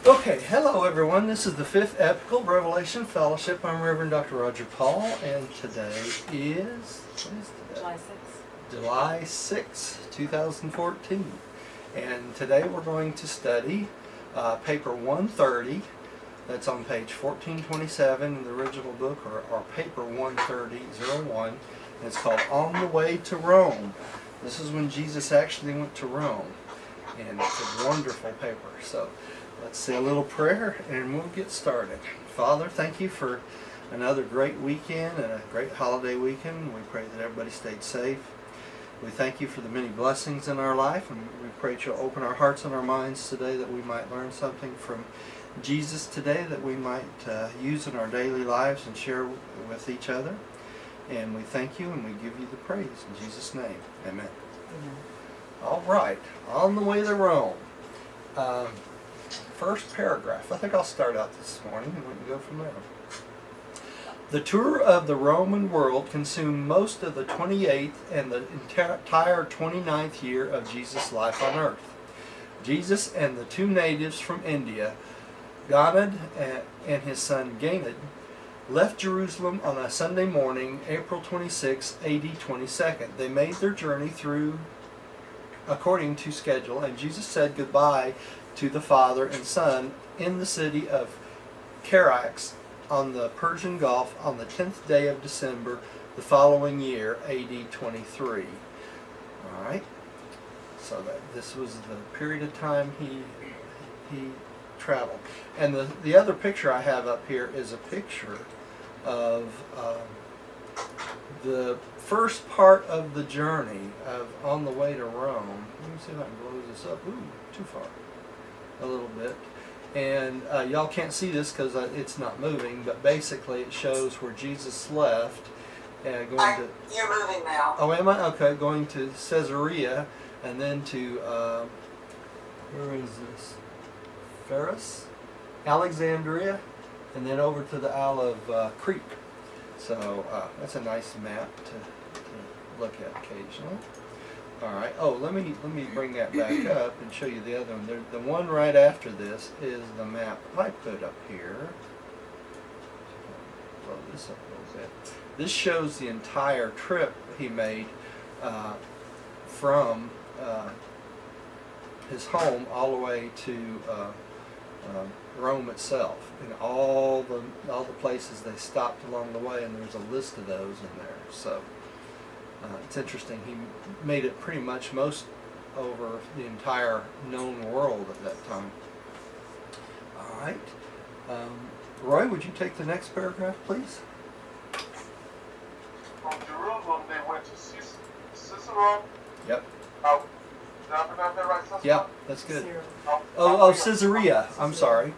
Okay, hello everyone. This is the 5th Epical Revelation Fellowship. I'm Reverend Dr. Roger Paul, and today is, what is today? July 6th. July 6, 2014. And today we're going to study paper 130. That's on page 1427 in the original book, or paper 130-01. And it's called On the Way to Rome. This is when Jesus actually went to Rome. And it's a wonderful paper. So let's say a little prayer and we'll get started. Father, thank you for another great weekend and a great holiday weekend. We pray that everybody stayed safe. We thank you for the many blessings in our life, and we pray that you'll open our hearts and our minds today, that we might learn something from Jesus today that we might use in our daily lives and share with each other. And we thank you and we give you the praise. In Jesus' name, amen. Amen. All right, on the way to Rome. First paragraph. I think I'll start out this morning and we can go from there. The tour of the Roman world consumed most of the 28th and the entire 29th year of Jesus' life on earth. Jesus and the two natives from India, Ganad and his son Ganad, left Jerusalem on a Sunday morning, April 26, AD 22nd. They made their journey through according to schedule, and Jesus said goodbye to the Father and Son in the city of Carax on the Persian Gulf on the 10th day of December the following year, AD 23. Alright, so this was the period of time he traveled. And the other picture I have up here is a picture of the first part of the journey of On the Way to Rome. Let me see if I can blow this up. Ooh, too far. A little bit. And y'all can't see this because it's not moving, but basically it shows where Jesus left. You're moving now. Oh, am I? Okay, going to Caesarea, and then to, where is this? Ferris? Alexandria, and then over to the Isle of Crete. So that's a nice map to look at occasionally. All right. Oh, let me bring that back up and show you the other one. The one right after this is the map I put up here. Blow this up a little bit. This shows the entire trip he made from his home all the way to Rome itself, and all the places they stopped along the way, and there's a list of those in there. So it's interesting. He made it pretty much most over the entire known world at that time. All right, Roy, would you take the next paragraph, please? From Jerusalem, they went to Caesarea. Yep. Did I pronounce that right, Sister? Yep, that's good. Oh, Caesarea. I'm sorry.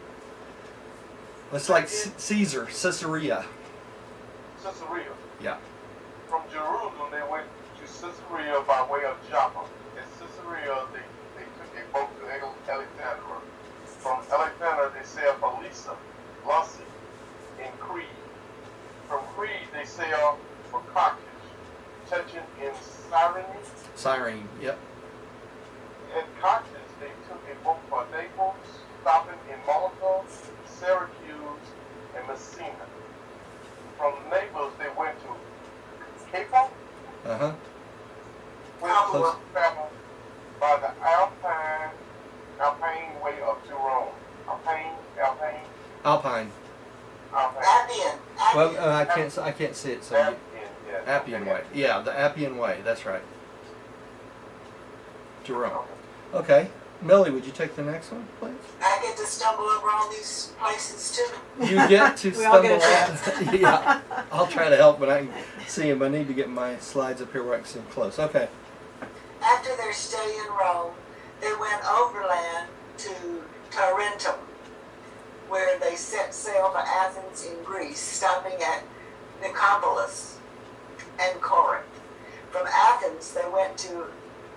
It's like Caesar, Caesarea. Caesarea. Yeah. From Jerusalem, they went to Caesarea by way of Joppa. In Caesarea, they took a boat to Alexandria. From Alexandria, they sailed for Lassi in Crete. From Crete, they sailed for Carthage, touching in Cyrene, yep. At Carthage, they took a boat for Naples, stopping in Malta, Syracuse, and Messina. From Naples, they went to Capo, which was traveled by the Alpine way up to Rome. Alpine. Appian. Well, I can't see it. So Appian way. Yeah, the Appian way. That's right. To Rome. Okay, Millie, would you take the next one, please? I get to stumble over all these places too. You get to We all stumble get a over. Yeah, I'll try to help, but I can see them. I need to get my slides up here where I can see them close. Okay. After their stay in Rome, they went overland to Tarentum, where they set sail for Athens in Greece, stopping at Nicopolis and Corinth. From Athens, they went to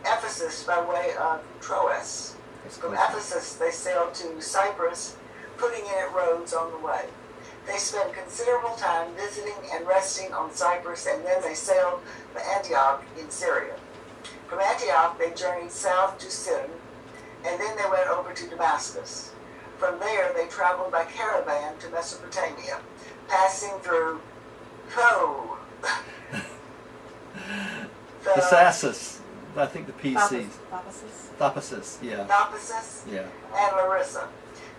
Ephesus by way of Troas. From Ephesus, they sailed to Cyprus, putting in at Rhodes on the way. They spent considerable time visiting and resting on Cyprus, and then they sailed for Antioch in Syria. From Antioch, they journeyed south to Sidon, and then they went over to Damascus. From there, they traveled by caravan to Mesopotamia, passing through The Sassus, I think the PCs. Thapsus. Yeah. Thapsus, Yeah. and Larissa.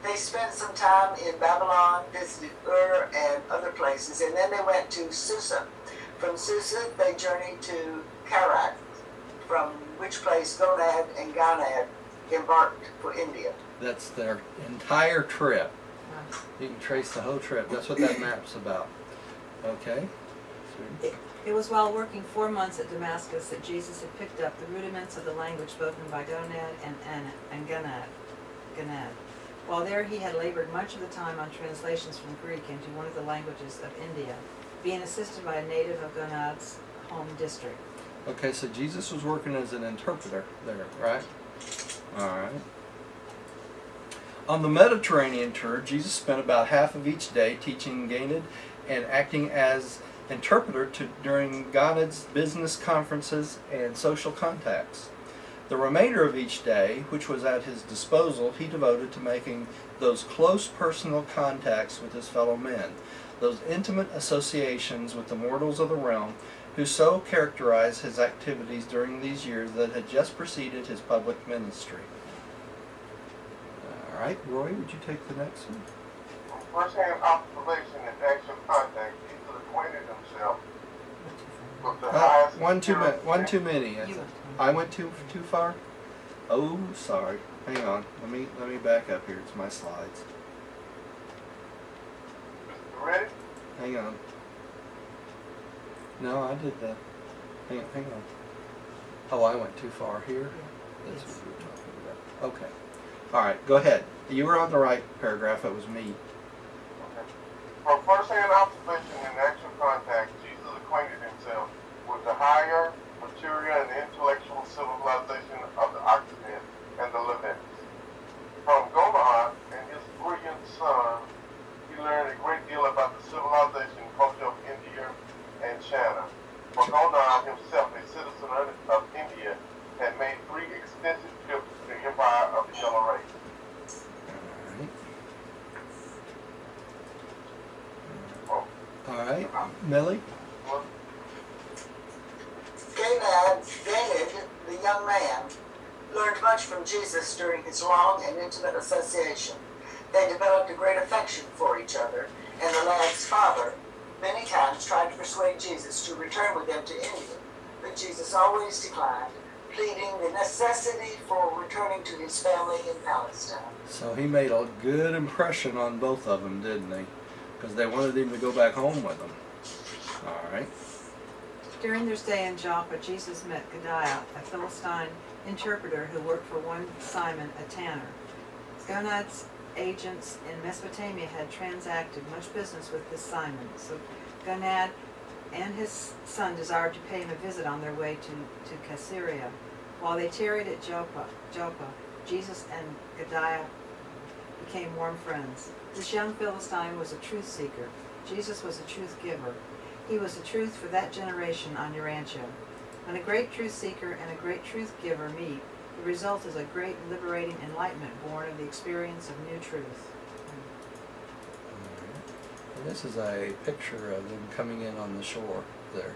They spent some time in Babylon, visited Ur and other places, and then they went to Susa. From Susa, they journeyed to Karak, from which place Gonad and Ganad embarked for India. That's their entire trip. You can trace the whole trip. That's what that map's about. Okay. It was while working 4 months at Damascus that Jesus had picked up the rudiments of the language spoken by Gonad and Ganad. While there, he had labored much of the time on translations from Greek into one of the languages of India, being assisted by a native of Gonad's home district. Okay, so Jesus was working as an interpreter there, right? All right. On the Mediterranean tour, Jesus spent about half of each day teaching Ganad and acting as interpreter during Ganad's business conferences and social contacts. The remainder of each day, which was at his disposal, he devoted to making those close personal contacts with his fellow men, those intimate associations with the mortals of the realm who so characterized his activities during these years that had just preceded his public ministry. All right, Roy, would you take the next one? First-hand observation and actual contact, Jesus acquainted himself with the highest... One too many. You went. I went too far? Oh, sorry. Hang on. Let me back up here. It's my slides. You ready? Hang on. No, I did that. Hang on. Oh, I went too far here? That's what we were talking about. Okay. All right, go ahead. You were on the right paragraph. It was me. Okay. From first-hand observation and actual contact, Jesus acquainted himself with the higher material and intellectual civilization of the Occident and the Levant. From Jonah and his brilliant son, he learned a great deal about the civilization and culture of India and China. For Jonah himself, a citizen of India, had made 3 extensive trips to the empire of the Yellow Race. All right. Millie? Ganad, the young man, learned much from Jesus during his long and intimate association. They developed a great affection for each other, and the lad's father many times tried to persuade Jesus to return with them to India, but Jesus always declined, pleading the necessity for returning to his family in Palestine. So he made a good impression on both of them, didn't he? Because they wanted him to go back home with them. All right. During their stay in Joppa, Jesus met Gadiah, a Philistine interpreter who worked for one Simon, a tanner. Gonad's agents in Mesopotamia had transacted much business with this Simon, so Gonad and his son desired to pay him a visit on their way to Caesarea. While they tarried at Joppa, Jesus and Gadiah became warm friends. This young Philistine was a truth seeker. Jesus was a truth giver. He was the truth for that generation on Urantia. When a great truth seeker and a great truth giver meet, the result is a great liberating enlightenment born of the experience of new truth. And this is a picture of them coming in on the shore there,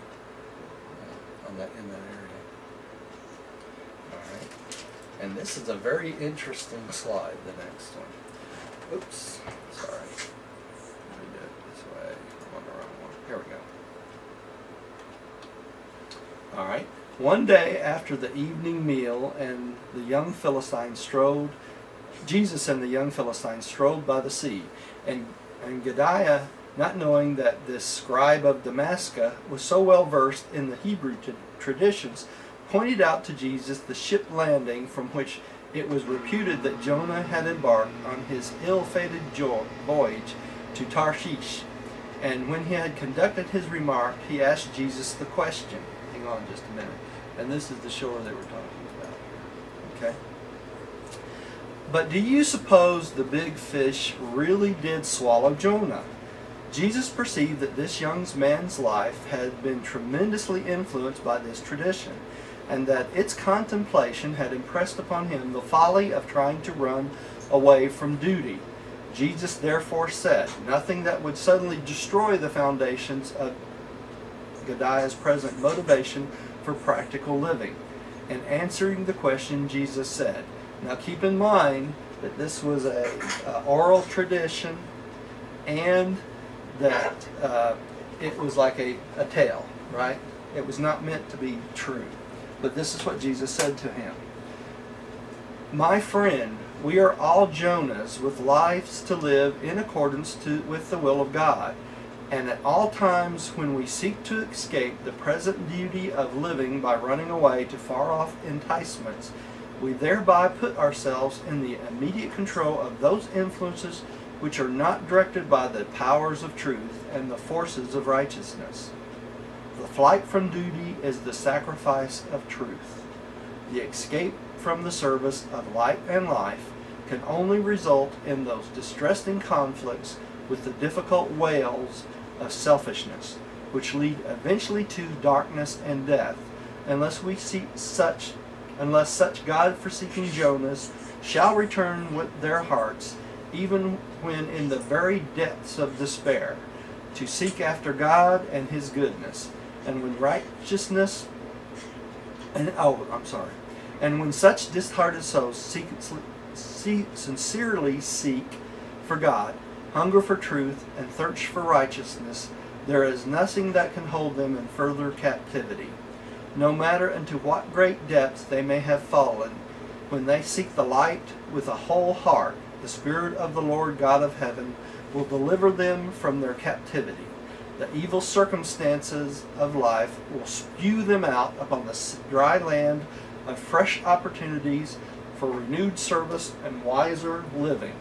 in that area. All right. And this is a very interesting slide, the next one. Oops, sorry. Let me do it this way. I'm on the wrong one. Here we go. All right. One day after the evening meal, and the young Philistine Jesus and the young Philistine strolled by the sea, and Gadiah, not knowing that this scribe of Damascus was so well versed in the Hebrew traditions, pointed out to Jesus the ship landing from which it was reputed that Jonah had embarked on his ill-fated voyage to Tarshish. And when he had conducted his remark, he asked Jesus the question. Hang on just a minute. And this is the shore they were talking about here. Okay? But do you suppose the big fish really did swallow Jonah? Jesus perceived that this young man's life had been tremendously influenced by this tradition, and that its contemplation had impressed upon him the folly of trying to run away from duty. Jesus therefore said, nothing that would suddenly destroy the foundations of Gadiah's present motivation for practical living. And answering the question, Jesus said, now keep in mind that this was a oral tradition, and that it was like a tale, right? It was not meant to be true. But this is what Jesus said to him. My friend, we are all Jonahs with lives to live in accordance with the will of God. And at all times when we seek to escape the present duty of living by running away to far-off enticements, we thereby put ourselves in the immediate control of those influences which are not directed by the powers of truth and the forces of righteousness. The flight from duty is the sacrifice of truth. The escape from the service of light and life can only result in those distressing conflicts with the difficult wails of selfishness, which lead eventually to darkness and death, unless such God-forsaken Jonahs shall return with their hearts, even when in the very depths of despair, to seek after God and His goodness, and when righteousness, and when such disheartened souls sincerely seek for God, hunger for truth, and thirst for righteousness, there is nothing that can hold them in further captivity. No matter into what great depths they may have fallen, when they seek the light with a whole heart, the Spirit of the Lord God of heaven will deliver them from their captivity. The evil circumstances of life will spew them out upon the dry land of fresh opportunities for renewed service and wiser living.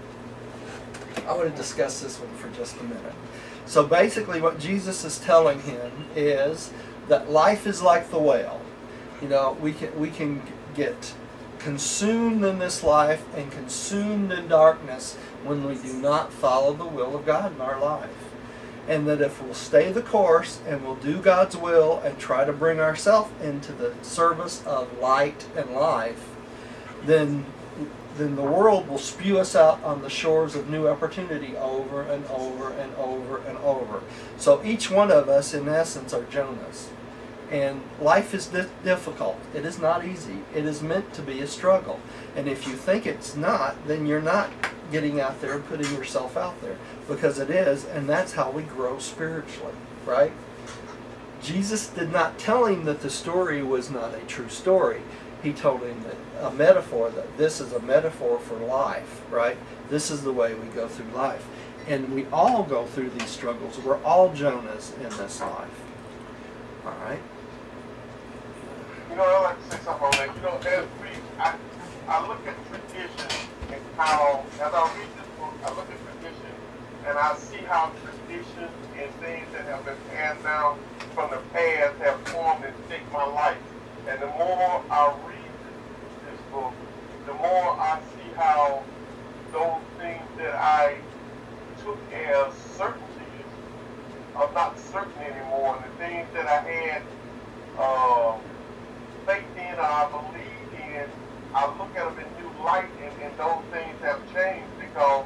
I want to discuss this one for just a minute. So basically what Jesus is telling him is that life is like the whale. You know, we can get consumed in this life and consumed in darkness when we do not follow the will of God in our life. And that if we'll stay the course and we'll do God's will and try to bring ourselves into the service of light and life, then the world will spew us out on the shores of new opportunity over and over and over and over. So each one of us, in essence, are Jonahs. And life is difficult. It is not easy. It is meant to be a struggle. And if you think it's not, then you're not getting out there and putting yourself out there. Because it is, and that's how we grow spiritually, right? Jesus did not tell him that the story was not a true story. He told him that a metaphor, that this is a metaphor for life, right? This is the way we go through life. And we all go through these struggles. We're all Jonahs in this life. All right? You know, I'd like to say something on that. You know, I look at tradition and how, as I read this book, I look at tradition and I see how tradition and things that have been passed down from the past have formed and shaped my life. And the more I read this book, the more I see how those things that I took as certainties are not certain anymore. And the things that I had faith in or I believed in, I look at them in new light, and those things have changed because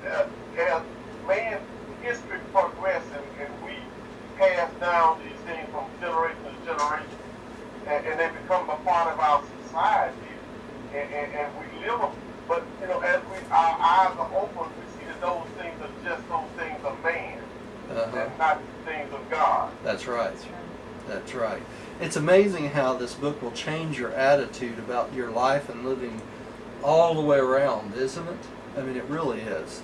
as man history progresses and we pass down these things from generation to generation, and they become a part of our society, and we live them. But you know, as our eyes are open, we see that those things are just those things of man, and not things of God. That's right. That's right. It's amazing how this book will change your attitude about your life and living all the way around, isn't it? I mean, it really is.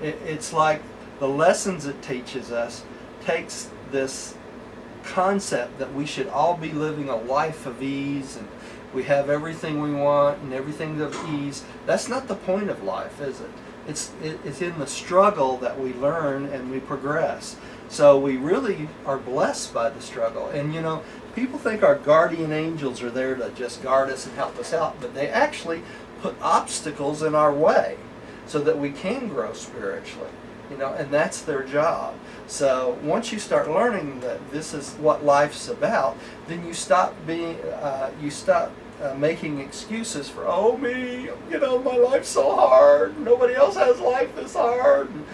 It's like the lessons it teaches us takes this concept that we should all be living a life of ease and we have everything we want and everything of ease. That's not the point of life, is it? It's in the struggle that we learn and we progress. So we really are blessed by the struggle. And you know, people think our guardian angels are there to just guard us and help us out, but they actually put obstacles in our way so that we can grow spiritually. You know, and that's their job. So once you start learning that this is what life's about, then you stop making excuses for, oh me, my life's so hard. Nobody else has life this hard. And,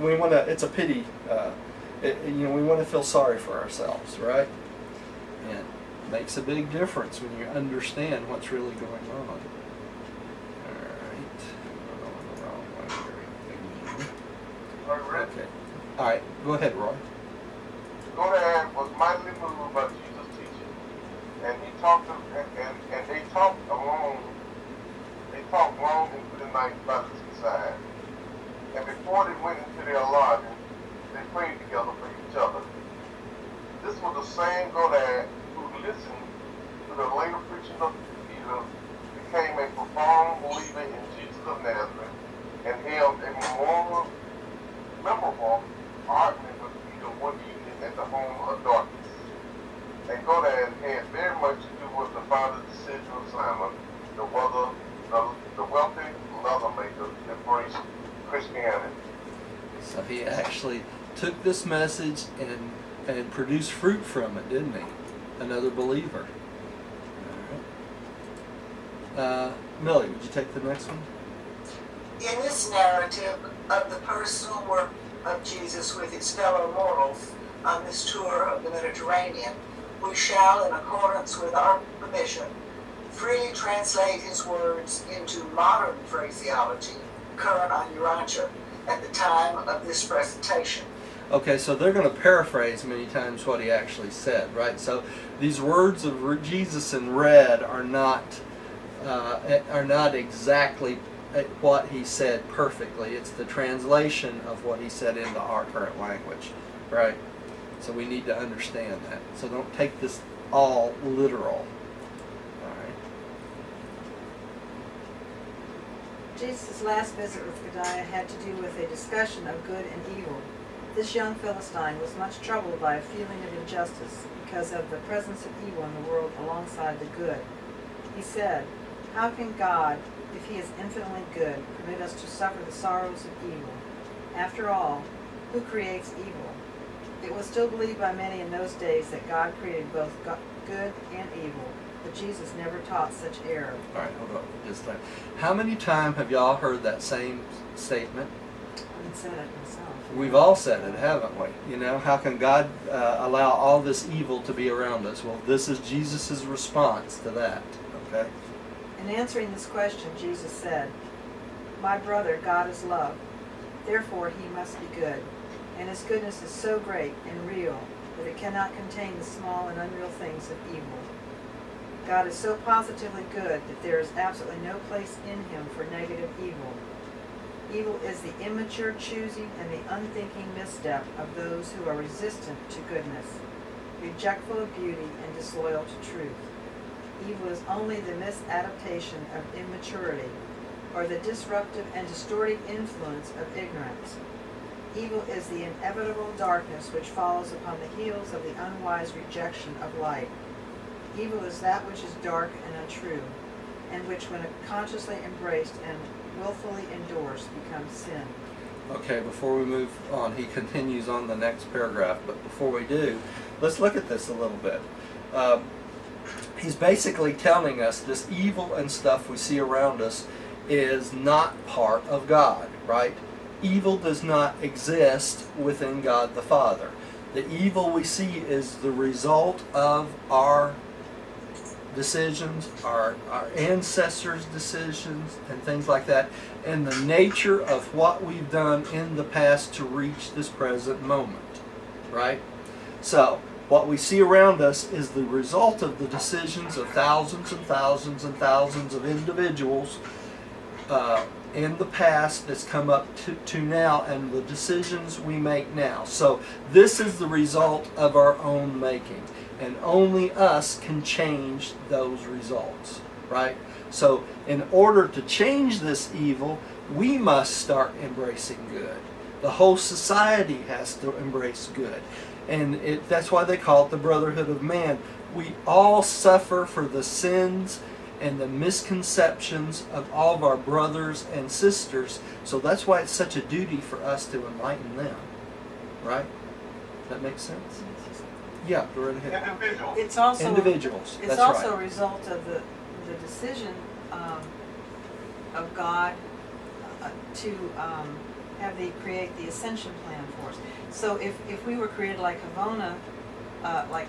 we want to. It's a pity. We want to feel sorry for ourselves, right? And it makes a big difference when you understand what's really going on. Okay. All right. Go ahead, Roy. Jonah was mightily moved by Jesus' teaching, and he talked to, and they talked long into the night by the seaside. And before they went into their lodging, they prayed together for each other. This was the same Jonah who listened to the later preaching of Peter, became a profound believer in Jesus of Nazareth, and held a more memorable argument with Peter one evening at the home of darkness. And Jonah had very much to do with the father's decision of Simon, the wealthy leather maker, to embrace Christianity. So he actually took this message and produced fruit from it, didn't he? Another believer. All right. Millie, would you take the next one? In this narrative of the personal work of Jesus with his fellow mortals on this tour of the Mediterranean, we shall, in accordance with our permission, freely translate his words into modern phraseology current on Urantia at the time of this presentation. Okay, so they're going to paraphrase many times what he actually said, right? So these words of Jesus in red are not exactly what he said perfectly. It's the translation of what he said into our current language, right? So we need to understand that. So don't take this all literal. All right. Jesus' last visit with Godiah had to do with a discussion of good and evil. This young Philistine was much troubled by a feeling of injustice because of the presence of evil in the world alongside the good. He said, "How can God, if he is infinitely good, permit us to suffer the sorrows of evil? After all, who creates evil?" It was still believed by many in those days that God created both good and evil, but Jesus never taught such error. All right, hold on just a second. How many times have y'all heard that same statement? I said it myself. We've all said it, haven't we? How can God allow all this evil to be around us? Well, this is Jesus' response to that, okay? In answering this question, Jesus said, "My brother, God is love. Therefore, he must be good. And his goodness is so great and real that it cannot contain the small and unreal things of evil. God is so positively good that there is absolutely no place in him for negative evil. Evil is the immature choosing and the unthinking misstep of those who are resistant to goodness, rejectful of beauty, and disloyal to truth. Evil is only the misadaptation of immaturity, or the disruptive and distorting influence of ignorance. Evil is the inevitable darkness which follows upon the heels of the unwise rejection of light. Evil is that which is dark and untrue, and which, when consciously embraced and willfully endorsed, becomes sin." Okay, before we move on, he continues on the next paragraph, but before we do, let's look at this a little bit. He's basically telling us this evil and stuff we see around us is not part of God, right? Evil does not exist within God the Father. The evil we see is the result of our decisions, our ancestors' decisions, and things like that, and the nature of what we've done in the past to reach this present moment, right? So, what we see around us is the result of the decisions of thousands and thousands and thousands of individuals in the past that's come up to now, and the decisions we make now. So this is the result of our own making, and only us can change those results, right? So in order to change this evil, we must start embracing good. The whole society has to embrace good, and that's why they call it the brotherhood of man. We all suffer for the sins and the misconceptions of all of our brothers and sisters. So that's why it's such a duty for us to enlighten them. Right? That makes sense? Yeah, go right ahead. Individuals. It's also Individuals. It's That's also right. a result of the decision of God to create the ascension plan for us. So if we were created like Havona, like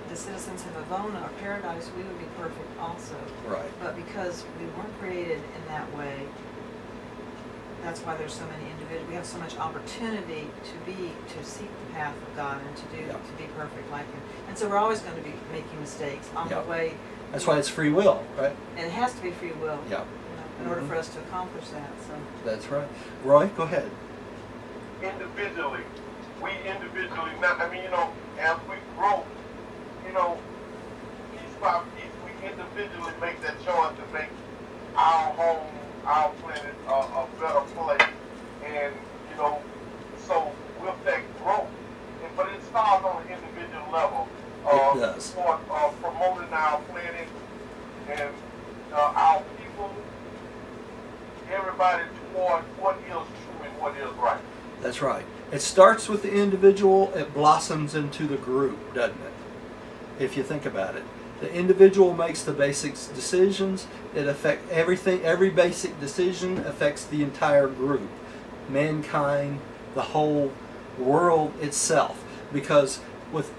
the citizens of Havona or Paradise, we would be perfect also. Right. But because we weren't created in that way, that's why there's so many individuals. We have so much opportunity to seek the path of God and to be perfect like Him. And so we're always going to be making mistakes on the way. That's why it's free will, right? And it has to be free will. Yeah. In order for us to accomplish that. So. That's right. Roy, go ahead. Individually, not, as we grow, piece by piece, we individually make that choice to make our home, our planet a better place. And, so with that growth, but it starts on an individual level. It does. For promoting our planet and our people, everybody toward what is true and what is right. That's right. It starts with the individual, it blossoms into the group, doesn't it? If you think about it. The individual makes the basic decisions, it affects everything, every basic decision affects the entire group, mankind, the whole world itself. Because with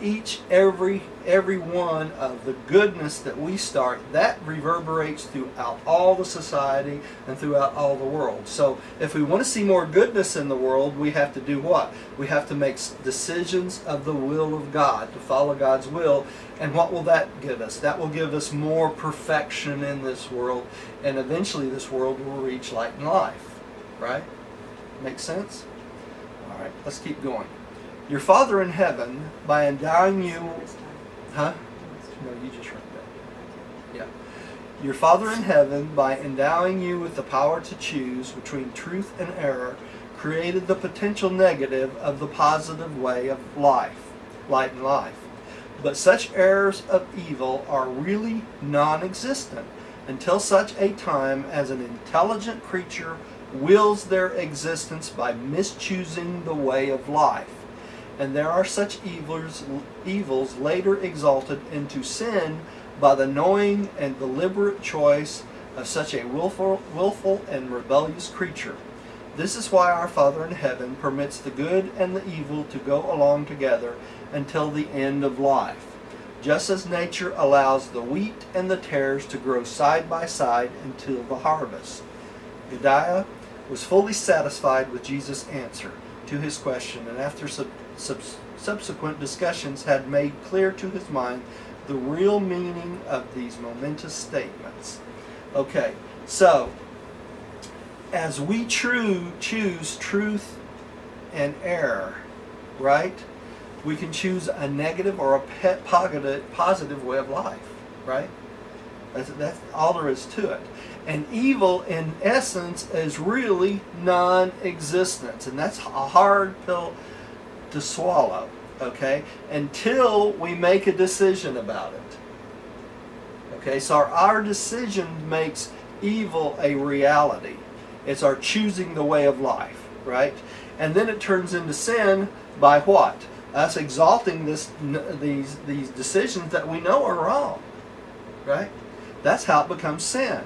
every one of the goodness that we start, that reverberates throughout all the society and throughout all the world. So if we want to see more goodness in the world, we have to do what? We have to make decisions of the will of God, to follow God's will. And what will that give us? That will give us more perfection in this world, and eventually this world will reach light and life. Right? Make sense? All right, let's keep going. Your Father in heaven, by endowing you... Huh? No, you just read that. Yeah. Your Father in heaven, by endowing you with the power to choose between truth and error, created the potential negative of the positive way of life, light and life. But such errors of evil are really non-existent until such a time as an intelligent creature wills their existence by mischoosing the way of life. And there are such evils later exalted into sin by the knowing and deliberate choice of such a willful and rebellious creature. This is why our Father in heaven permits the good and the evil to go along together until the end of life, just as nature allows the wheat and the tares to grow side by side until the harvest. Gadiah was fully satisfied with Jesus' answer to his question, and after subsequent discussions had made clear to his mind the real meaning of these momentous statements. Okay, so as we choose truth and error, right? We can choose a negative or a positive way of life, right? That's all there is to it. And evil, in essence, is really non-existence. And that's a hard pill to swallow, okay? Until we make a decision about it. Okay, so our decision makes evil a reality. It's our choosing the way of life, right? And then it turns into sin by what? Us exalting these decisions that we know are wrong, right? That's how it becomes sin.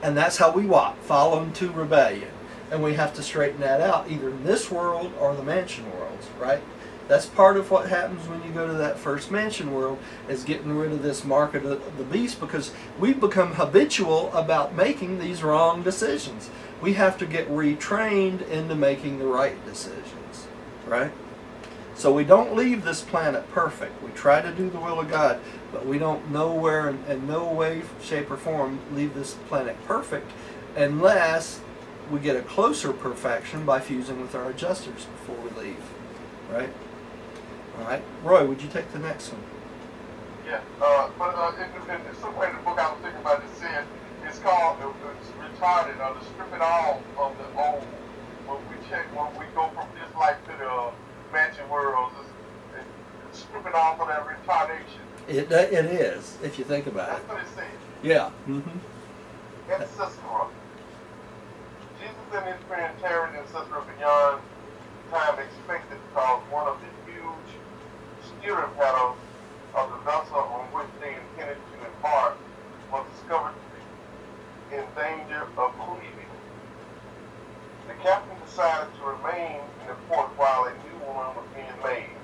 And that's how we what? Fall into rebellion. And we have to straighten that out, either in this world or the mansion worlds, right? That's part of what happens when you go to that first mansion world, is getting rid of this mark of the beast, because we've become habitual about making these wrong decisions. We have to get retrained into making the right decisions, right? So we don't leave this planet perfect. We try to do the will of God, but we don't nowhere in no way, shape, or form leave this planet perfect unless we get a closer perfection by fusing with our adjusters before we leave, right? All right, Roy, would you take the next one? Yeah, but in some way the book I was thinking about it said it's called it's retarded, the stripping off of the old. When we go from this life to the mansion world, it's stripping off of that retardation. It is, if you think about That's it. what it says. Yeah. And Sisera. Jesus and his friend tarried in Sisera beyond time expected, because one of the huge steering paddle of the vessel on which they intended to embark was discovered to be in danger of cleaving. The captain decided to remain in the port while a new one was being made.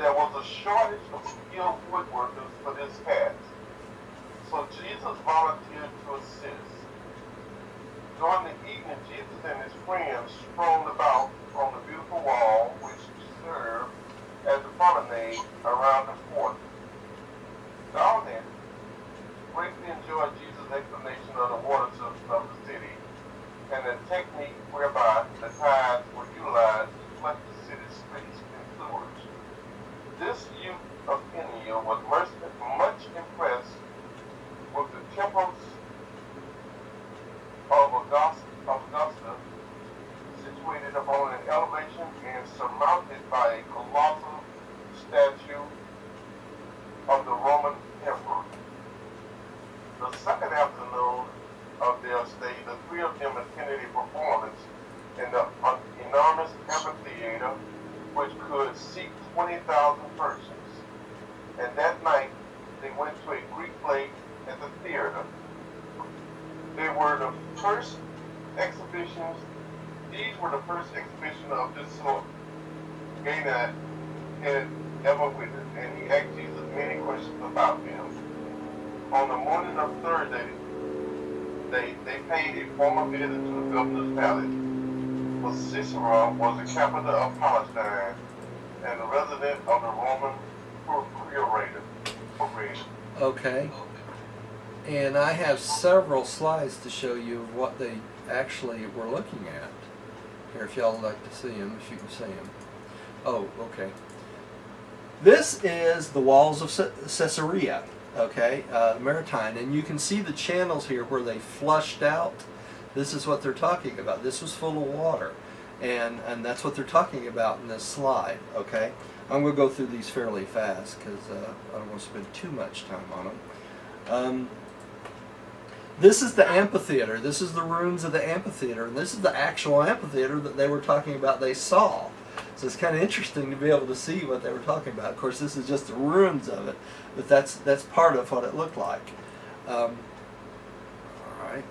There was a shortage of skilled woodworkers for this task, so Jesus volunteered to assist. During the evening, Jesus and his friends strolled about on the beautiful wall which served as a promenade around the port. The audience greatly enjoyed Jesus' explanation of the water system of the city and the technique whereby the tides were utilized to flush the city's streets and sewers. This youth of Kenya was much impressed with the temples of Augusta, situated upon an elevation and surmounted by a colossal statue of the Roman emperor. The second afternoon of their stay, the three of them attended a performance in the enormous amphitheater, which could seat 20,000 persons. And that night, they went to a Greek play at the theater. They were the first exhibitions. These were the first exhibitions of this sort Jonah had ever witnessed, and he asked Jesus many questions about them. On the morning of Thursday, they paid a formal visit to the governor's palace, for Cicero was the capital of Palestine and the resident of the Roman procurator. Okay. And I have several slides to show you of what they actually were looking at. Here, if y'all would like to see them, if you can see them. Oh, okay. This is the walls of Caesarea, okay, Maritime, and you can see the channels here where they flushed out. This is what they're talking about. This was full of water, and that's what they're talking about in this slide, okay. I'm going to go through these fairly fast because I don't want to spend too much time on them. This is the amphitheater. This is the ruins of the amphitheater, and this is the actual amphitheater that they were talking about they saw. So it's kind of interesting to be able to see what they were talking about. Of course, this is just the ruins of it, but that's part of what it looked like. All right.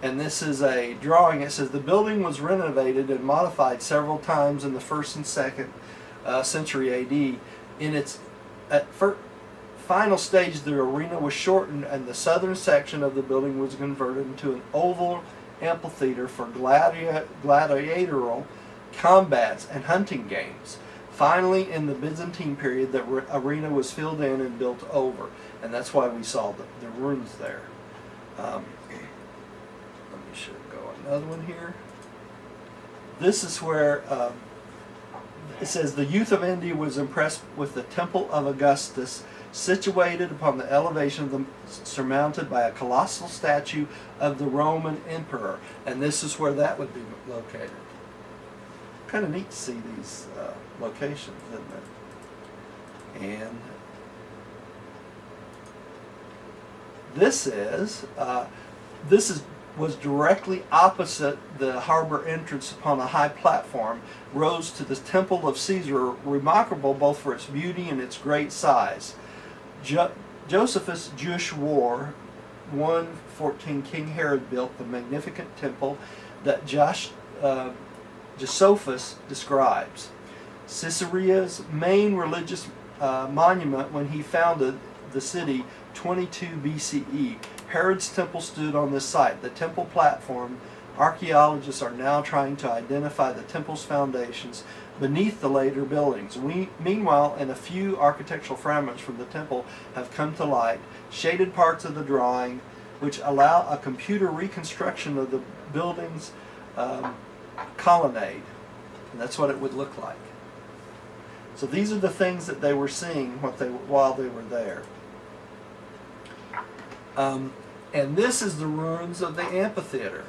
And this is a drawing. It says the building was renovated and modified several times in the 1st and 2nd century A.D. In its final stage, the arena was shortened, and the southern section of the building was converted into an oval amphitheater for gladiatorial combats and hunting games. Finally, in the Byzantine period, the arena was filled in and built over, and that's why we saw the ruins there. Let me go another one here. This is where it says the youth of India was impressed with the temple of Augustus, situated upon the elevation of the surmounted by a colossal statue of the Roman emperor, and this is where that would be located. Kind of neat to see these locations, isn't it? And was directly opposite the harbor entrance upon a high platform, rose to the temple of Caesar, remarkable both for its beauty and its great size. Josephus' Jewish War 114, King Herod built the magnificent temple that Josephus describes. Caesarea's main religious monument when he founded the city 22 BCE. Herod's temple stood on this site. The temple platform, archaeologists are now trying to identify the temple's foundations beneath the later buildings. Meanwhile, a few architectural fragments from the temple have come to light, shaded parts of the drawing, which allow a computer reconstruction of the building's colonnade. And that's what it would look like. So these are the things that they were seeing while they were there. And this is the ruins of the amphitheater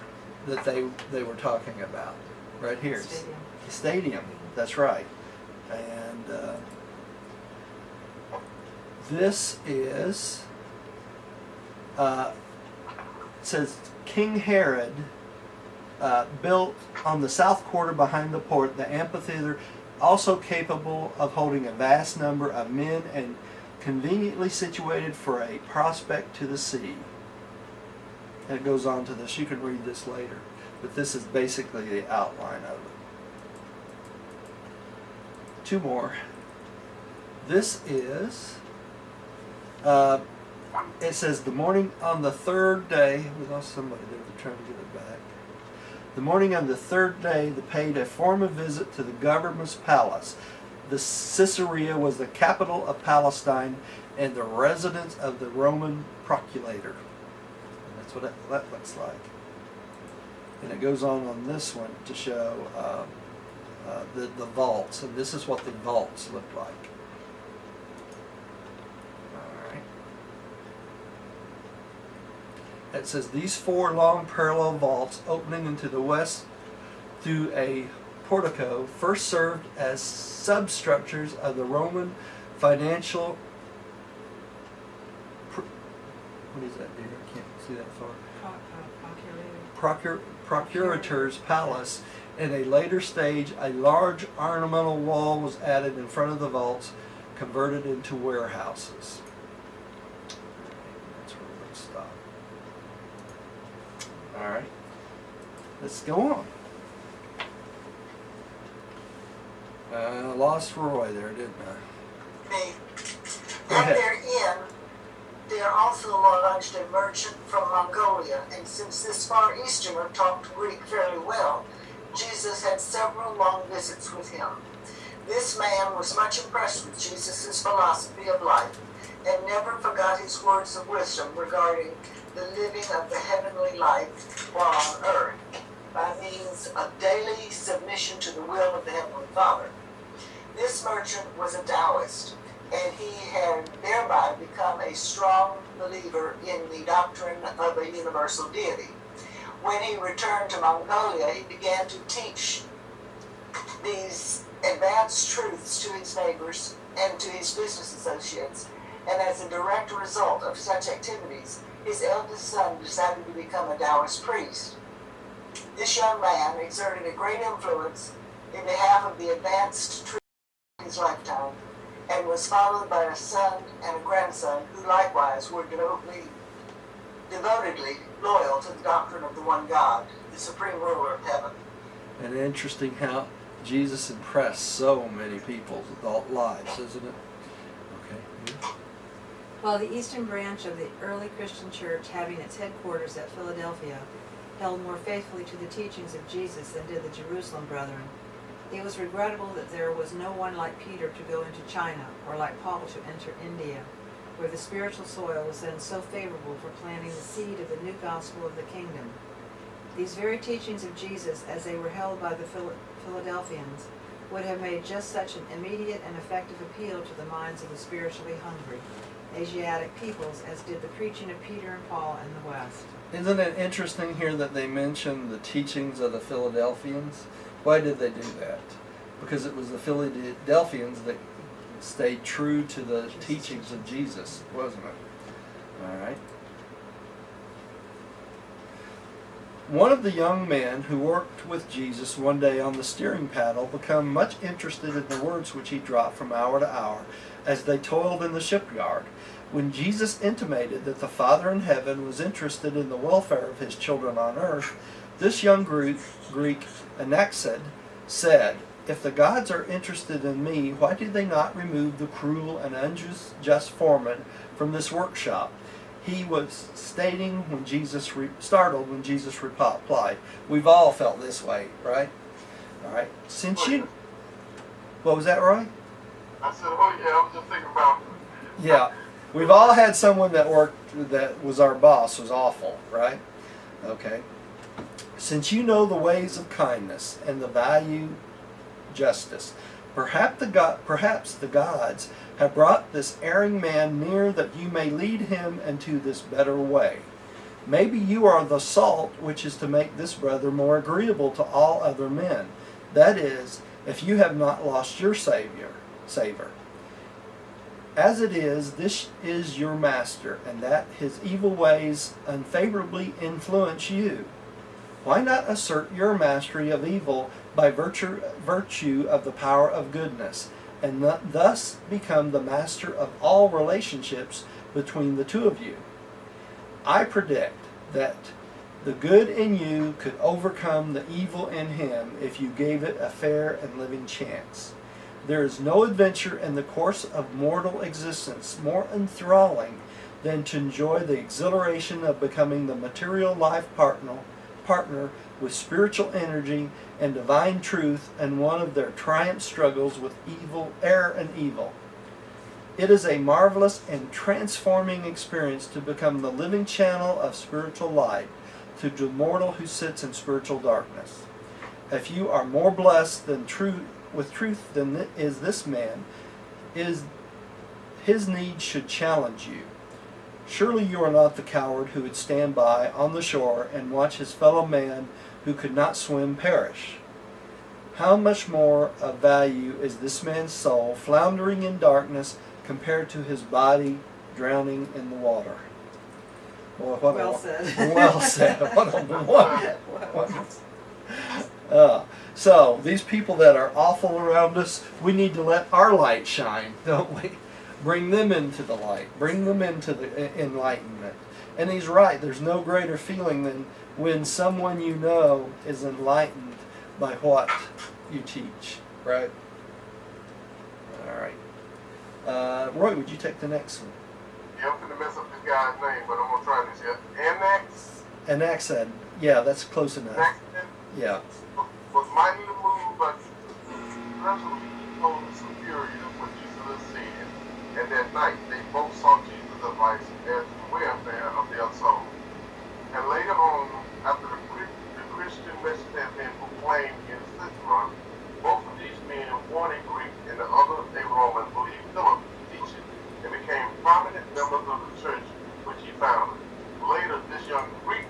that they were talking about, right here. The stadium, that's right. And this is, it says King Herod built on the south quarter behind the port the amphitheater also capable of holding a vast number of men and conveniently situated for a prospect to the sea. And it goes on to this. You can read this later, but this is basically the outline of it. Two more. This is, it says, the morning on the third day, we lost somebody there, we're trying to get it back. The morning on the third day, they paid a formal visit to the governor's palace. The Caesarea was the capital of Palestine and the residence of the Roman procurator. And that's what that looks like. And it goes on this one to show the vaults, and this is what the vaults look like. It says these four long parallel vaults opening into the west through a portico first served as substructures of the Roman financial what is that, dear? I can't see that far. Procurator's palace. In a later stage, a large ornamental wall was added in front of the vaults, converted into warehouses. That's where we're going to stop. All right, let's go on. I lost Roy there, didn't I? Me. Go At ahead. their inn, there also lodged a merchant from Mongolia, and since this Far Easterner talked Greek fairly well, Jesus had several long visits with him. This man was much impressed with Jesus' philosophy of life, and never forgot his words of wisdom regarding the living of the heavenly life while on earth, by means of daily submission to the will of the Heavenly Father. This merchant was a Taoist, and he had thereby become a strong believer in the doctrine of a universal deity. When he returned to Mongolia, he began to teach these advanced truths to his neighbors and to his business associates, and as a direct result of such activities, his eldest son decided to become a Taoist priest. This young man exerted a great influence in behalf of the advanced truths of his lifetime, and was followed by a son and a grandson who likewise were devotedly loyal to the doctrine of the one God, the supreme ruler of heaven. And interesting how Jesus impressed so many people's adult lives, isn't it? Okay. While the eastern branch of the early Christian church, having its headquarters at Philadelphia, held more faithfully to the teachings of Jesus than did the Jerusalem brethren, it was regrettable that there was no one like Peter to go into China, or like Paul to enter India, where the spiritual soil was then so favorable for planting the seed of the new gospel of the kingdom. These very teachings of Jesus, as they were held by the Philadelphians, would have made just such an immediate and effective appeal to the minds of the spiritually hungry Asiatic peoples as did the preaching of Peter and Paul in the West. Isn't it interesting here that they mention the teachings of the Philadelphians? Why did they do that? Because it was the Philadelphians that stayed true to the teachings of Jesus, wasn't it? All right. One of the young men who worked with Jesus one day on the steering paddle became much interested in the words which he dropped from hour to hour as they toiled in the shipyard. When Jesus intimated that the Father in heaven was interested in the welfare of his children on earth, this young Greek, Anaxid, said, "If the gods are interested in me, why did they not remove the cruel and unjust foreman from this workshop?" He was stating when Jesus startled when Jesus replied. We've all felt this way, right? All right. Since you, what was that, Roy? I said, oh yeah, I was just thinking about. Yeah, we've all had someone that worked that was our boss was awful, right? Okay. Since you know the ways of kindness and the value justice, perhaps the gods have brought this erring man near that you may lead him into this better way. Maybe you are the salt which is to make this brother more agreeable to all other men. That is, if you have not lost your savor. As it is, this is your master, and that his evil ways unfavorably influence you. Why not assert your mastery of evil by virtue of the power of goodness, and thus become the master of all relationships between the two of you? I predict that the good in you could overcome the evil in him if you gave it a fair and living chance. There is no adventure in the course of mortal existence more enthralling than to enjoy the exhilaration of becoming the material life partner with spiritual energy and divine truth in one of their triumph struggles with error and evil. It is a marvelous and transforming experience to become the living channel of spiritual light to the mortal who sits in spiritual darkness. If you are more blessed with truth than is this man, his need should challenge you. Surely you are not the coward who would stand by on the shore and watch his fellow man who could not swim perish. How much more of value is this man's soul floundering in darkness compared to his body drowning in the water? Boy, Well said. Well said. So these people that are awful around us, we need to let our light shine, don't we? Bring them into the light. Bring them into the enlightenment. And he's right. There's no greater feeling than when someone you know is enlightened by what you teach. Right? All right. Roy, would you take the next one? Yeah, I'm going to mess up this guy's name, but I'm going to try this here. Anaxad. Yeah, that's close enough. Anaxad Yeah. was mightily moved by resolutely told the superior what Jesus had said. And that night they both saw Jesus' advice as the welfare of their souls. And later on, after the Christian message had been proclaimed in Caesarea, both of these men, one a Greek and the other a Roman, believed Philip's teaching and became prominent members of the church which he founded. Later, this young Greek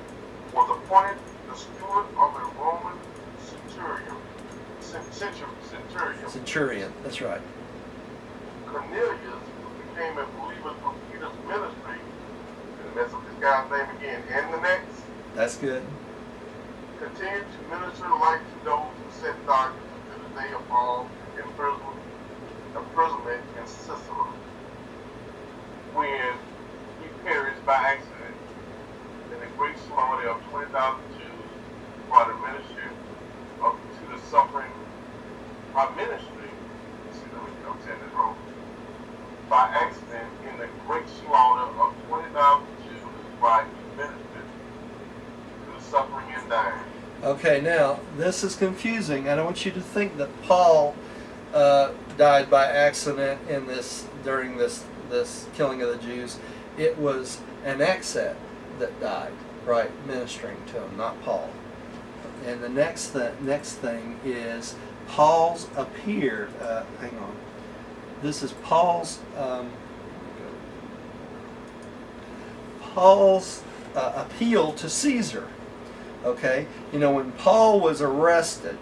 was appointed the steward of a Roman centurion. Centurion, that's right. Cornelius, who became a believer through Peter's ministry, and mess up this guy's name again, and the next, That's good. continued to minister light to those who sat darkness until the day of Paul's imprisonment in Caesarea, when he perished by accident in the great slaughter of 20,000 Jews by the ministry to the suffering, by ministry, I'm saying this wrong, by accident in the great slaughter of 20,000 Jews by he ministered to the suffering and dying. Okay, now this is confusing. I don't want you to think that Paul died by accident in during this killing of the Jews. It was Anaxad that died, right, ministering to him, not Paul. And the next thing is Paul's appeared. Hang on. This is Paul's appeal to Caesar. Okay, you know, when Paul was arrested,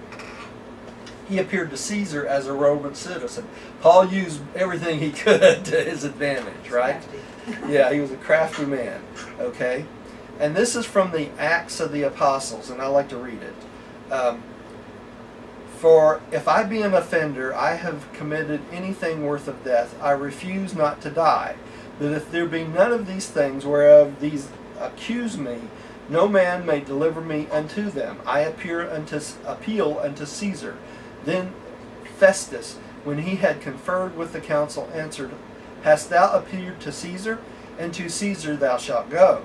he appeared to Caesar as a Roman citizen. Paul used everything he could to his advantage, right? Yeah, he was a crafty man. Okay, and this is from the Acts of the Apostles, and I like to read it. For if I be an offender, I have committed anything worth of death, I refuse not to die. But if there be none of these things whereof these accuse me, no man may deliver me unto them. I appeal unto Caesar. Then Festus, when he had conferred with the council, answered, Hast thou appeared to Caesar? And to Caesar thou shalt go.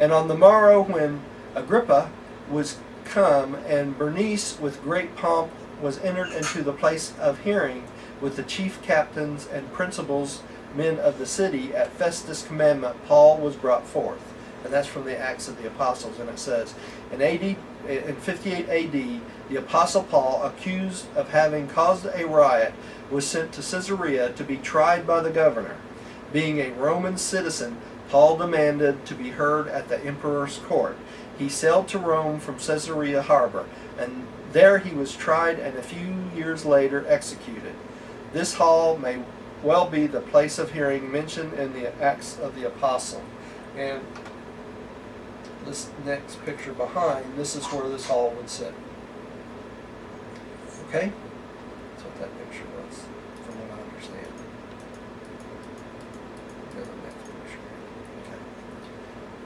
And on the morrow, when Agrippa was come, and Bernice with great pomp was entered into the place of hearing with the chief captains and principals men of the city, at Festus' commandment Paul was brought forth. And that's from the Acts of the Apostles, and it says, in 58 AD, the Apostle Paul, accused of having caused a riot, was sent to Caesarea to be tried by the governor. Being a Roman citizen, Paul demanded to be heard at the emperor's court. He sailed to Rome from Caesarea harbor, and there he was tried and a few years later executed. This hall may well be the place of hearing mentioned in the Acts of the Apostle. And this next picture behind, this is where this hall would sit. Okay? That's what that picture was, from what I understand. Go to the next picture. Okay.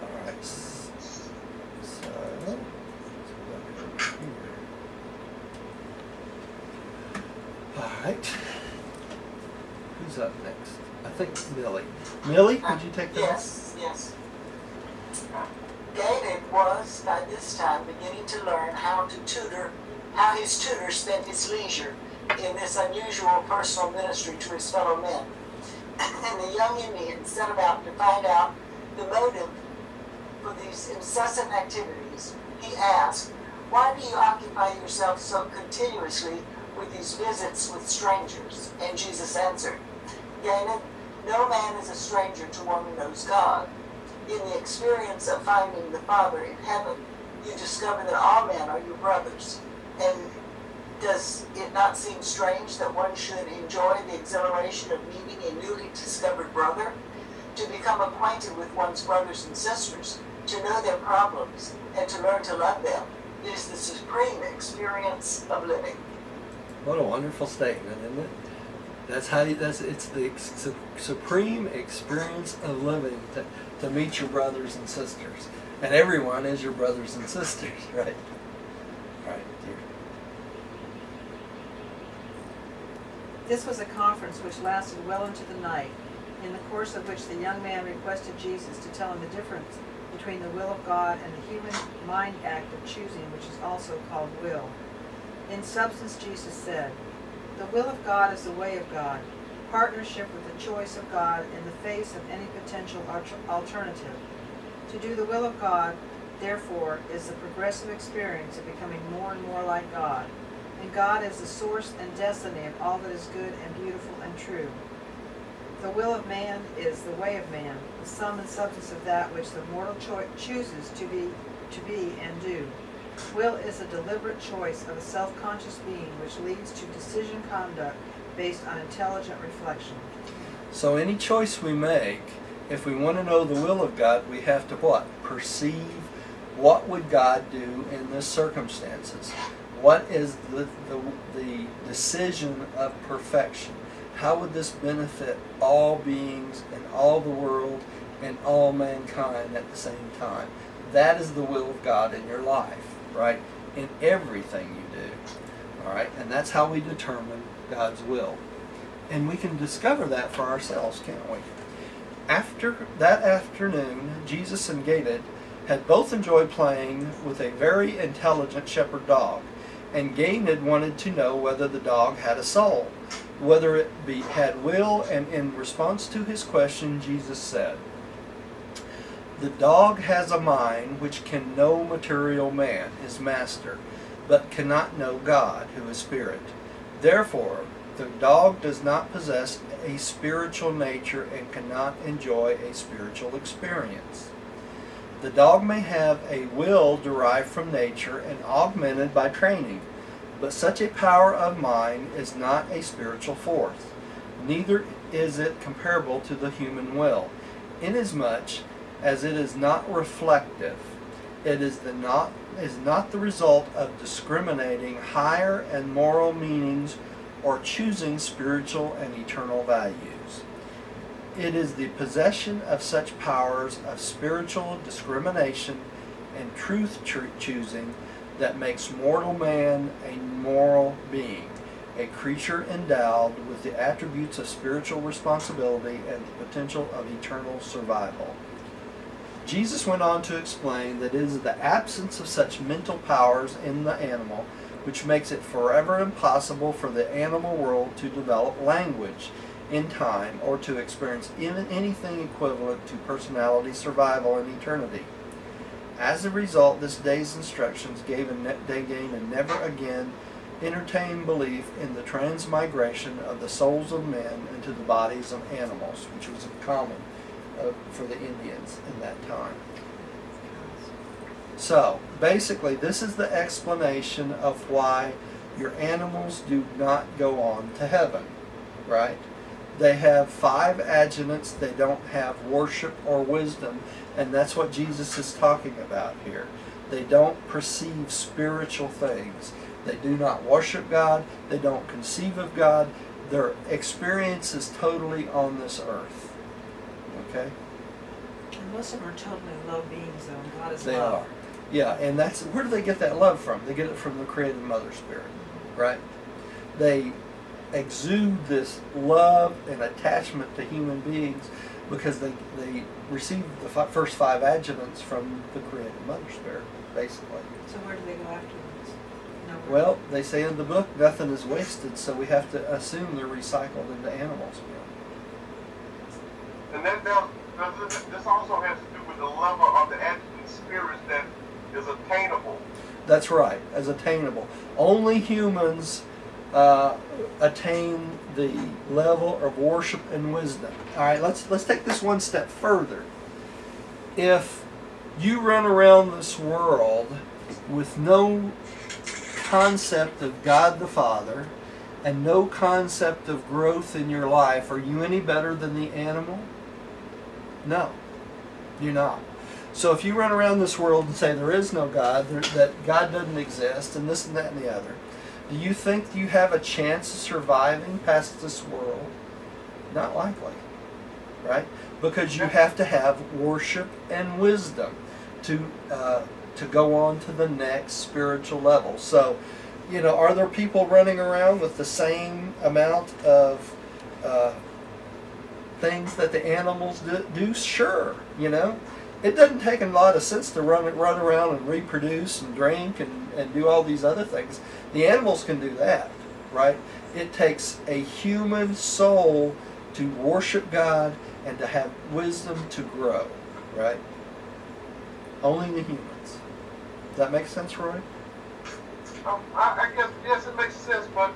Alright. So, let's go over here. Alright. Who's up next? I think Millie. Millie, would you take that? Yes. David was, by this time, beginning to learn how his tutor spent his leisure in this unusual personal ministry to his fellow men. And the young Indian set about to find out the motive for these incessant activities. He asked, "Why do you occupy yourself so continuously with these visits with strangers?" And Jesus answered, "Gained, no man is a stranger to one who knows God. In the experience of finding the Father in heaven, you discover that all men are your brothers. And does it not seem strange that one should enjoy the exhilaration of meeting a newly discovered brother? To become acquainted with one's brothers and sisters, to know their problems, and to learn to love them, is the supreme experience of living." What a wonderful statement, isn't it? It's the supreme experience of living to meet your brothers and sisters. And everyone is your brothers and sisters, right? Right, dear. This was a conference which lasted well into the night, in the course of which the young man requested Jesus to tell him the difference between the will of God and the human mind act of choosing, which is also called will. In substance, Jesus said, "The will of God is the way of God, partnership with the choice of God in the face of any potential alternative. To do the will of God, therefore, is the progressive experience of becoming more and more like God, and God is the source and destiny of all that is good and beautiful and true. The will of man is the way of man, the sum and substance of that which the mortal chooses to be and do. Will is a deliberate choice of a self-conscious being which leads to decision conduct based on intelligent reflection." So any choice we make, if we want to know the will of God, we have to what? Perceive what would God do in this circumstances. What is the decision of perfection? How would this benefit all beings and all the world and all mankind at the same time? That is the will of God in your life, right? In everything you do, all right? And that's how we determine God's will. And we can discover that for ourselves, can't we? After that afternoon, Jesus and Gated had both enjoyed playing with a very intelligent shepherd dog, and Gated wanted to know whether the dog had a soul, whether it had will, and in response to his question, Jesus said, "The dog has a mind which can know material man, his master, but cannot know God, who is spirit. Therefore, the dog does not possess a spiritual nature and cannot enjoy a spiritual experience. The dog may have a will derived from nature and augmented by training, but such a power of mind is not a spiritual force. Neither is it comparable to the human will, inasmuch as it is not reflective. It is not the result of discriminating higher and moral meanings or choosing spiritual and eternal values. It is the possession of such powers of spiritual discrimination and truth choosing that makes mortal man a moral being, a creature endowed with the attributes of spiritual responsibility and the potential of eternal survival." Jesus went on to explain that it is the absence of such mental powers in the animal which makes it forever impossible for the animal world to develop language in time or to experience even anything equivalent to personality survival in eternity. As a result, this day's instructions gave and never again entertain belief in the transmigration of the souls of men into the bodies of animals, which was common for the Indians in that time. So, basically, this is the explanation of why your animals do not go on to heaven, right? They have 5 adjunants. They don't have worship or wisdom. And that's what Jesus is talking about here. They don't perceive spiritual things. They do not worship God. They don't conceive of God. Their experience is totally on this earth. Okay? And most of them are totally low beings, though, and God is They love. are. Yeah, and that's, where do they get that love from? They get it from the creative mother spirit, right? They exude this love and attachment to human beings because they receive the first 5 adjuvants from the creative mother spirit, basically. So where do they go afterwards? Nowhere. Well, they say in the book, nothing is wasted, so we have to assume they're recycled into animals again. And then this also has to do with the level of the adjuvant spirits that is attainable. That's right, as attainable. Only humans attain the level of worship and wisdom. All right, let's take this one step further. If you run around this world with no concept of God the Father and no concept of growth in your life, are you any better than the animal? No, you're not. So if you run around this world and say there is no God, that God doesn't exist, and this and that and the other, do you think you have a chance of surviving past this world? Not likely, right? Because you have to have worship and wisdom to go on to the next spiritual level. So, you know, are there people running around with the same amount of things that the animals do? Sure, you know. It doesn't take a lot of sense to run around and reproduce and drink and do all these other things. The animals can do that, right? It takes a human soul to worship God and to have wisdom to grow, right? Only the humans. Does that make sense, Roy? I guess, yes, it makes sense, but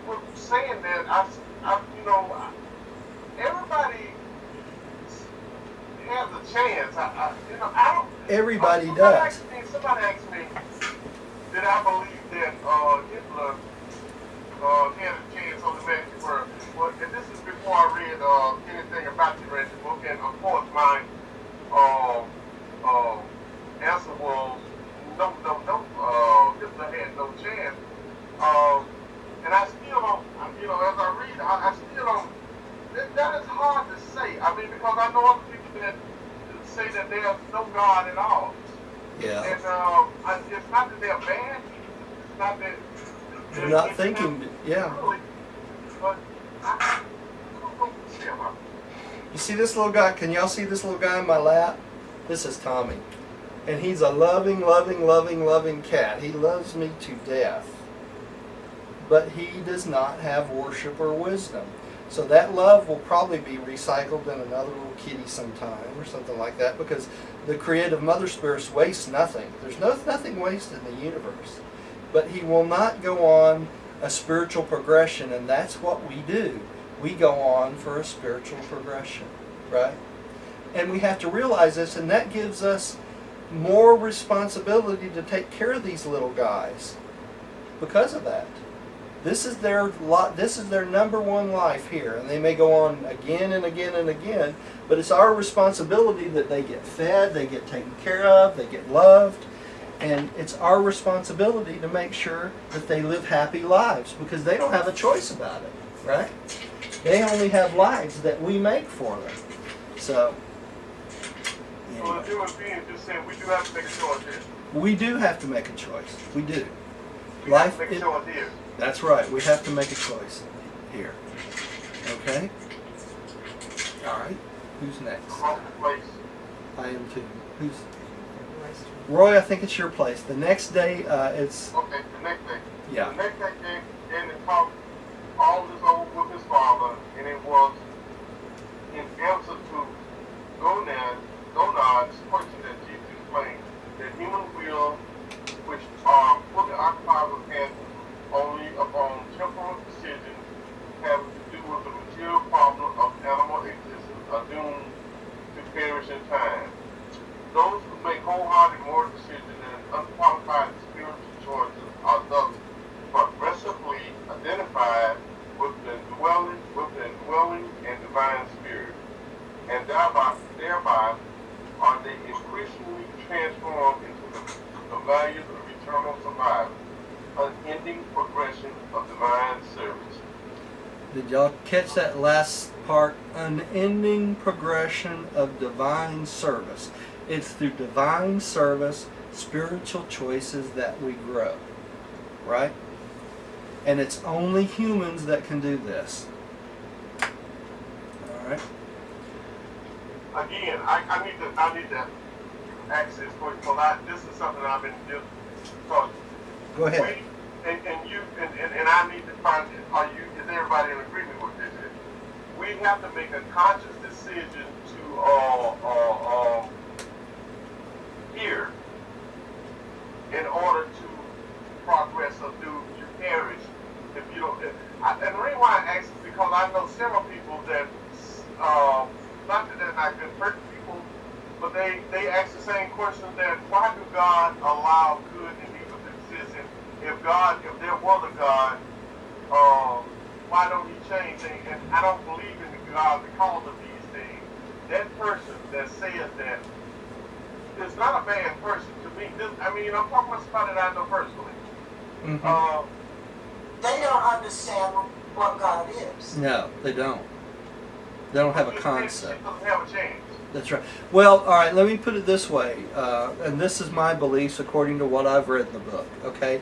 with saying that, you know, everybody has a chance. You know, I don't. Everybody does. Somebody asked me, did I believe that Hitler had a chance on the magic word? Well, and this is before I read anything about the Urantia Book, and of course my answer was no. Hitler had no chance. And I still don't. You know, as I read, I still don't. That is hard to say. I mean, because I know other people that say that there's no God at all. Yeah. And it's not that they're bad. It's not that They're not thinking. Yeah. Really, but I don't know what to say about it. You see this little guy? Can y'all see this little guy in my lap? This is Tommy. And he's a loving, loving, loving, loving cat. He loves me to death. But he does not have worship or wisdom. So that love will probably be recycled in another little kitty sometime or something like that, because the creative mother spirit wastes nothing. There's nothing wasted in the universe. But he will not go on a spiritual progression, and that's what we do. We go on for a spiritual progression, right? And we have to realize this, and that gives us more responsibility to take care of these little guys because of that. This is their number one life here, and they may go on again and again and again, but it's our responsibility that they get fed, they get taken care of, they get loved, and it's our responsibility to make sure that they live happy lives, because they don't have a choice about it, right? They only have lives that we make for them. So, Well, the human being just said we do have to make a choice here. we do have to make a choice. We do. We have to make a choice here. That's right. We have to make a choice here. Okay? All right. Who's next? Wrong place. I am too. Who's? Roy, I think it's your place. The next day, it's... Okay, the next day. Yeah. The next day, Danny talked all this over with his father, and it was in answer to Jonah's question that Jesus explained that human will, which are fully occupied with hands only upon temporal decisions having to do with the material problem of animal existence, are doomed to perish in time. Those who make wholehearted moral decisions and unqualified spiritual choices are thus progressively identified indwelling and divine spirit, and thereby are they increasingly transformed into the values of eternal survival, unending progression of divine service. Did y'all catch that last part? Unending progression of divine service. It's through divine service, spiritual choices that we grow. Right? And it's only humans that can do this. Alright? Again, I need to ask this question. This is something I've been doing. Go ahead. And I need to find, is everybody in agreement with this? We have to make a conscious decision to hear in order to progress or do you perish if you don't. And the reason why I ask is because I know several people that, not that they're not good person people, but they ask the same question that why do God allow good and evil to exist? And if there was a God, why don't he change things? And I don't believe in the God because of these things. That person that says that is not a bad person to me. I'm talking about somebody that I know personally. Mm-hmm. They don't understand what God is. No, they don't. They don't have a concept. It doesn't have a chance. That's right. Well, all right, let me put it this way, and this is my beliefs according to what I've read in the book, okay?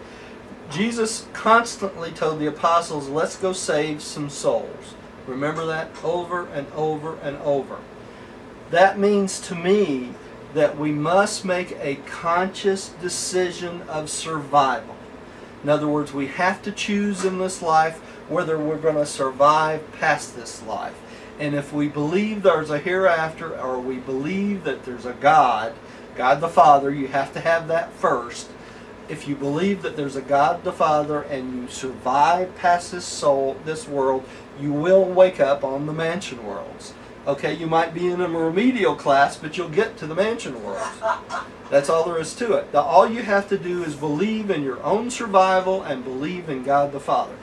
Jesus constantly told the apostles, let's go save some souls. Remember that? Over and over and over. That means to me that we must make a conscious decision of survival. In other words, we have to choose in this life whether we're going to survive past this life. And if we believe there's a hereafter, or we believe that there's a God, God the Father, you have to have that first. If you believe that there's a God the Father and you survive past this world, you will wake up on the mansion worlds. Okay, you might be in a remedial class, but you'll get to the mansion worlds. That's all there is to it. All you have to do is believe in your own survival and believe in God the Father.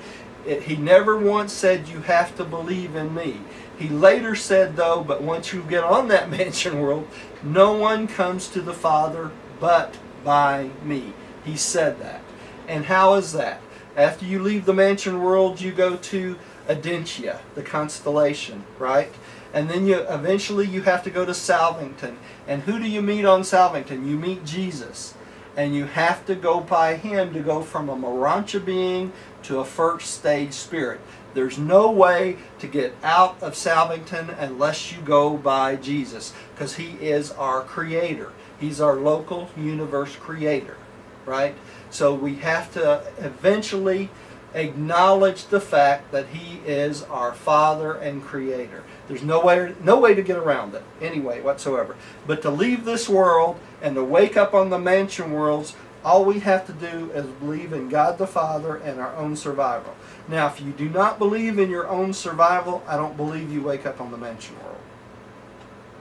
He never once said you have to believe in me. He later said, though, but once you get on that mansion world, no one comes to the Father but by me. He said that. And how is that? After you leave the mansion world, you go to Urantia, the constellation, right? And then eventually you have to go to Salvington. And who do you meet on Salvington? You meet Jesus. And you have to go by him to go from a Urantia being to a first stage spirit. There's no way to get out of Salvington unless you go by Jesus, because he is our creator. He's our local universe creator, right? So we have to eventually acknowledge the fact that he is our Father and Creator. There's no way to get around it anyway whatsoever. But to leave this world and to wake up on the mansion worlds, all we have to do is believe in God the Father and our own survival. Now, if you do not believe in your own survival, I don't believe you wake up on the mansion world.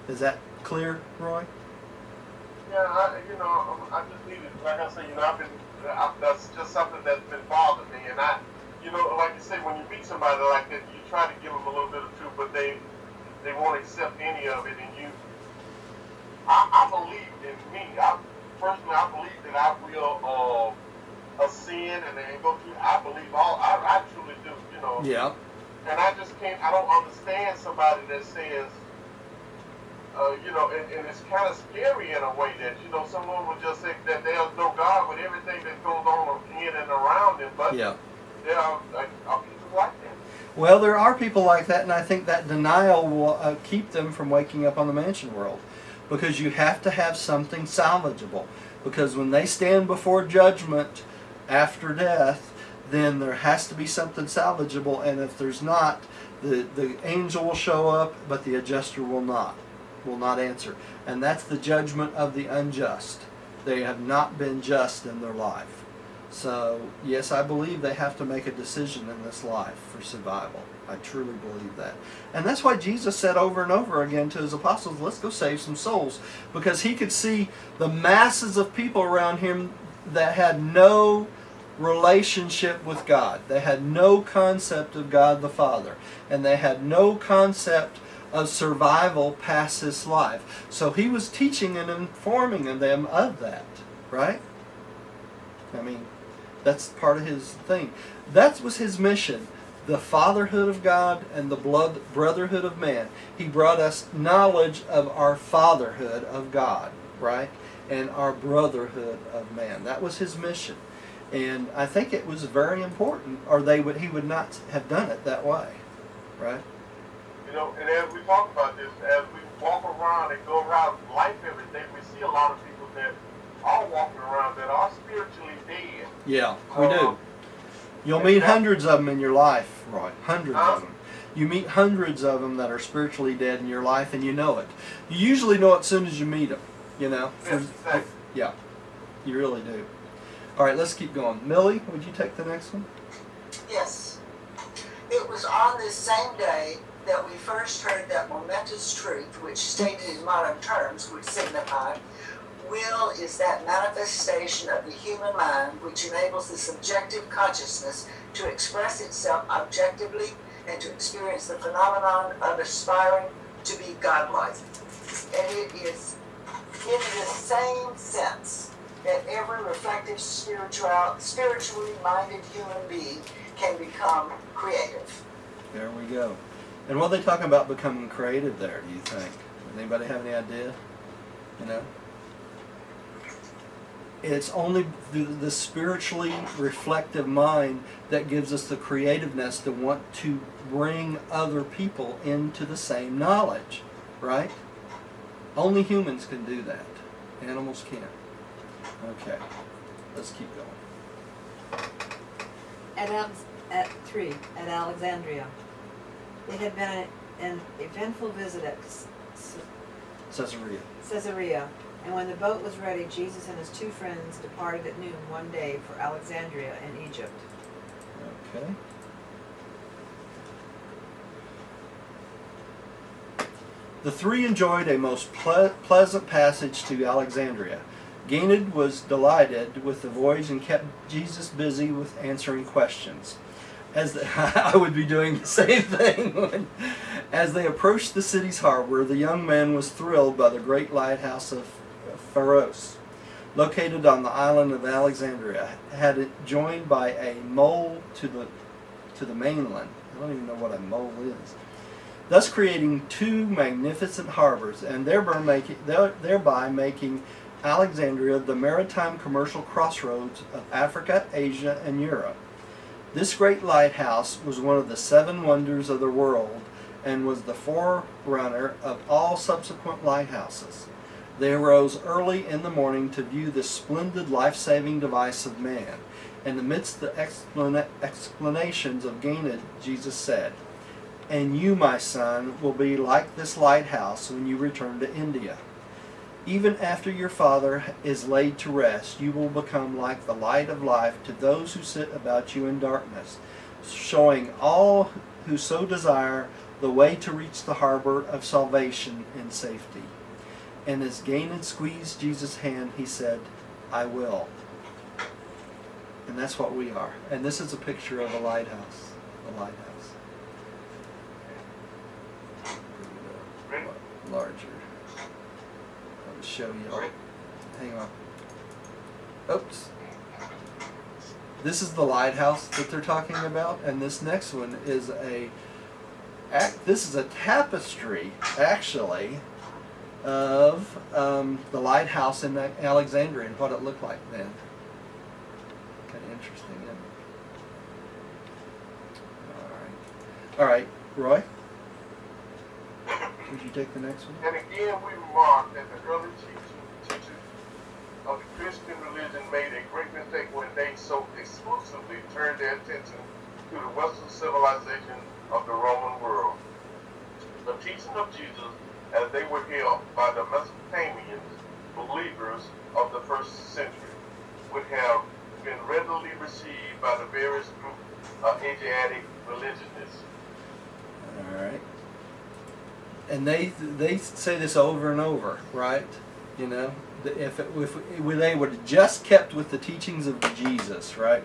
Is that clear, Roy? Yeah, I just need it. Like I say, that's just something that's been bothering me. And like you say, when you meet somebody like that, you try to give them a little bit of truth, but they won't accept any of it. And I believe in me. Personally, I believe that I will ascend and then go through. I believe I truly do. Yeah. And I just can't. I don't understand somebody that says. And it's kind of scary in a way that, someone would just say that there's no God with everything that goes on in and around him, but yeah. There are people like that. Well, there are people like that, and I think that denial will keep them from waking up on the mansion world, because you have to have something salvageable. Because when they stand before judgment after death, then there has to be something salvageable, and if there's not, the angel will show up, but the adjuster will not answer. And that's the judgment of the unjust. They have not been just in their life. So, yes, I believe they have to make a decision in this life for survival. I truly believe that. And that's why Jesus said over and over again to his apostles, let's go save some souls. Because he could see the masses of people around him that had no relationship with God. They had no concept of God the Father. And they had no concept of survival past this life. So he was teaching and informing them of that, right? I mean, that's part of his thing. That was his mission. The fatherhood of God and the brotherhood of man. He brought us knowledge of our fatherhood of God, right? And our brotherhood of man. That was his mission. And I think it was very important, or he would not have done it that way, right? You know, and as we talk about this, as we walk around and go around life every day, we see a lot of people that are walking around that are spiritually dead. Yeah, we do. You'll meet hundreds of them in your life, Roy. Hundreds of them. You meet hundreds of them that are spiritually dead in your life, and you know it. You usually know it as soon as you meet them, you know. Yes, exactly. Yeah, you really do. All right, let's keep going. Millie, would you take the next one? Yes. It was on this same day that we first heard that momentous truth, which stated in modern terms would signify will is that manifestation of the human mind which enables the subjective consciousness to express itself objectively and to experience the phenomenon of aspiring to be godlike. And it is in the same sense that every reflective, spiritually minded human being can become creative. There we go. And what are they talking about becoming creative there, do you think? Does anybody have any idea? You know? It's only the spiritually reflective mind that gives us the creativeness to want to bring other people into the same knowledge, right? Only humans can do that. Animals can't. Okay, let's keep going. At 3, at Alexandria. It had been an eventful visit at Caesarea. And when the boat was ready, Jesus and his 2 friends departed at noon one day for Alexandria in Egypt. Okay. The 3 enjoyed a most pleasant passage to Alexandria. Ganid was delighted with the voyage and kept Jesus busy with answering questions. I would be doing the same thing. As they approached the city's harbor, the young man was thrilled by the great lighthouse of Pharos, located on the island of Alexandria, had it joined by a mole to the mainland. I don't even know what a mole is. Thus creating 2 magnificent harbors, and thereby making Alexandria the maritime commercial crossroads of Africa, Asia, and Europe. This great lighthouse was one of the 7 wonders of the world and was the forerunner of all subsequent lighthouses. They arose early in the morning to view this splendid life-saving device of man. And amidst the explanations of Ganid, Jesus said, "And you, my son, will be like this lighthouse when you return to India. Even after your father is laid to rest, you will become like the light of life to those who sit about you in darkness, showing all who so desire the way to reach the harbor of salvation in safety." And as Ganid squeezed Jesus' hand, he said, "I will." And that's what we are. And this is a picture of a lighthouse. A lighthouse. Larger. I'll show you. Hang on. Oops. This is the lighthouse that they're talking about, and this next one is this is a tapestry, actually, of the lighthouse in Alexandria and what it looked like then. Kind of interesting, isn't it? All right, Roy? Would you take the next one? And again, we remark that the early teachers of the Christian religion made a great mistake when they so exclusively turned their attention to the Western civilization of the Roman world. The teaching of Jesus, as they were held by the Mesopotamians, believers of the first century, would have been readily received by the various groups of Asiatic religionists. All right. And they say this over and over, right? You know, if they would have just kept with the teachings of Jesus, right?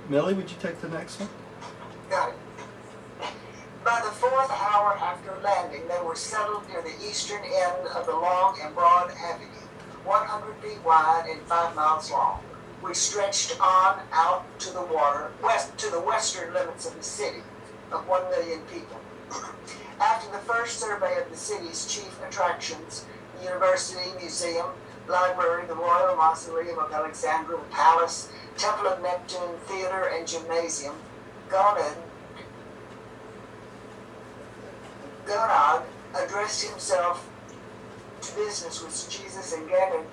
Millie, would you take the next one? Got it. By the 4th hour after landing, they were settled near the eastern end of the long and broad avenue, 100 feet wide and 5 miles long, which stretched on out to the water, to the western limits of the city of 1 million people. After the first survey of the city's chief attractions, the university, museum, library, the royal mausoleum of Alexandria, palace, temple of Neptune, theater, and gymnasium, Jonah addressed himself to business with Jesus and Gannon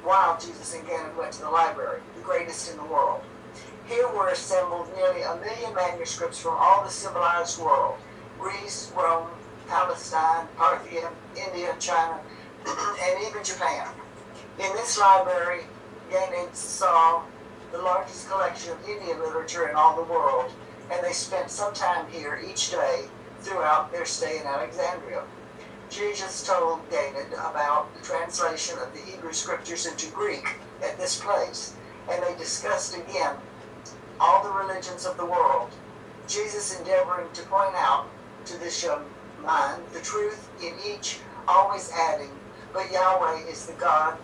while Jesus and Gannon went to the library, the greatest in the world. Here were assembled nearly 1 million manuscripts from all the civilized world: Greece, Rome, Palestine, Parthia, India, China, and even Japan. In this library, Gannon saw the largest collection of Indian literature in all the world, and they spent some time here each day throughout their stay in Alexandria. Jesus told David about the translation of the Hebrew scriptures into Greek at this place, and they discussed again all the religions of the world, Jesus endeavoring to point out to this young mind the truth in each, always adding, but Yahweh is the God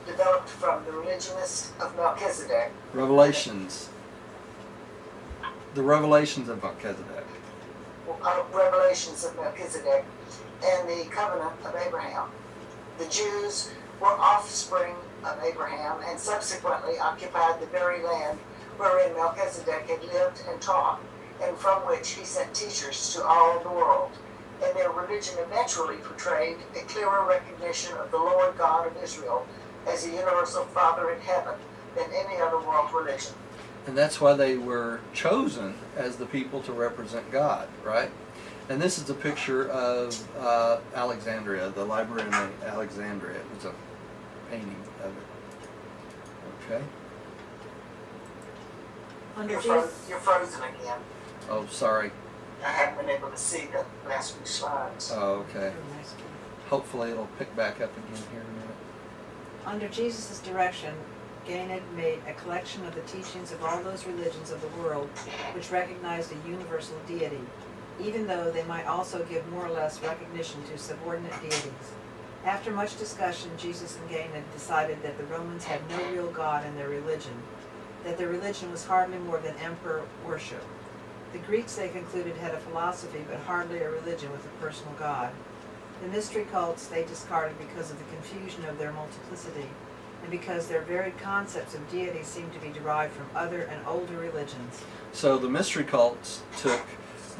developed from the religionist of Melchizedek. Revelations. The revelations of Melchizedek. Revelations of Melchizedek and the covenant of Abraham. The Jews were offspring of Abraham and subsequently occupied the very land wherein Melchizedek had lived and taught, and from which he sent teachers to all the world. And their religion eventually portrayed a clearer recognition of the Lord God of Israel as a universal Father in heaven than any other world religion. And that's why they were chosen as the people to represent God, right? And this is a picture of Alexandria, the library in Alexandria. It was a painting of it. Okay. You're frozen again. Oh, sorry. I haven't been able to see the last few slides. Oh, okay. Hopefully it'll pick back up again here in a minute. Under Jesus' direction, Gannon made a collection of the teachings of all those religions of the world which recognized a universal deity, even though they might also give more or less recognition to subordinate deities. After much discussion, Jesus and Gannon decided that the Romans had no real God in their religion, that their religion was hardly more than emperor worship. The Greeks, they concluded, had a philosophy but hardly a religion with a personal God. The mystery cults they discarded because of the confusion of their multiplicity, and because their varied concepts of deity seemed to be derived from other and older religions. So the mystery cults took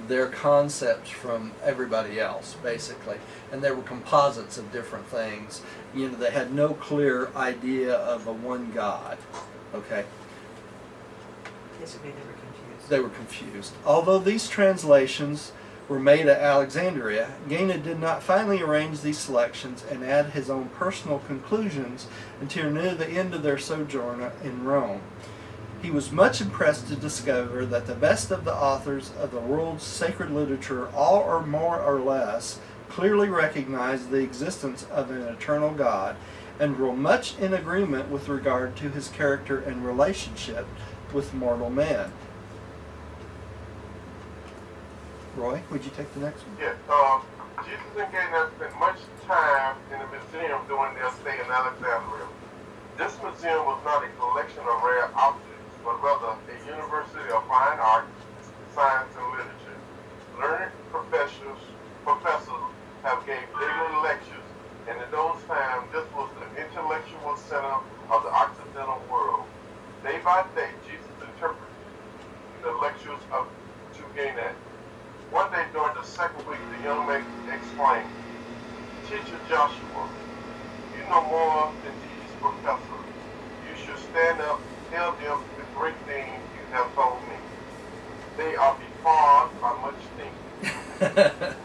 their concepts from everybody else, basically, and they were composites of different things. You know, they had no clear idea of a one God. Okay. Basically, they were confused. They were confused. Although these translations were made at Alexandria, Gannon did not finally arrange these selections and add his own personal conclusions until near the end of their sojourn in Rome. He was much impressed to discover that the best of the authors of the world's sacred literature, all or more or less, clearly recognized the existence of an eternal God and were much in agreement with regard to his character and relationship with mortal man. Roy, would you take the next one? Yes. Jesus and Gannon spent much time in the museum during their stay in Alexandria. This museum was not a collection of rare objects, but rather a university of fine arts, science, and literature. Learned professors have gave daily lectures, and in those times, this was the intellectual center of the Occidental world. Day by day, Jesus interpreted the lectures to Gannon. One day during the second week, the young man exclaimed, "Teacher Joshua, you know more than these professors. You should stand up, tell them the great things you have told me. They are before by much thinking.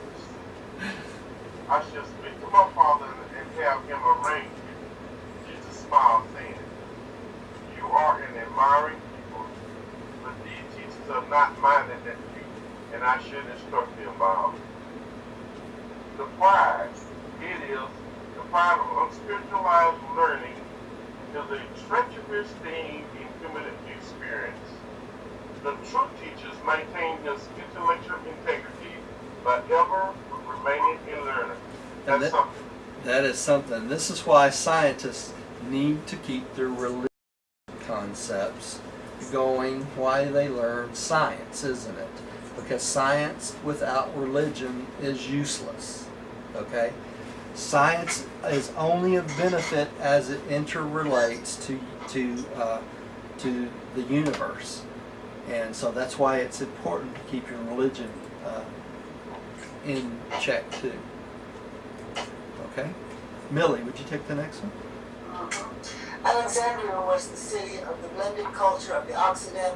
I shall speak to my father and have him arrange it." Jesus smiled, saying, "You are an admiring people, but these teachers are not minded that and I should instruct you about. The prize, it is the prize of unspiritualized learning is a treacherous thing in human experience. The true teachers maintain his intellectual integrity by ever remaining a learner. That's something. That is something. This is why scientists need to keep their religious concepts going, why they learn science, isn't it? Because science without religion is useless. Okay? Science is only of benefit as it interrelates to the universe. And so that's why it's important to keep your religion in check too. Okay? Millie, would you take the next one? Alexandria was the city of the blended culture of the Occident,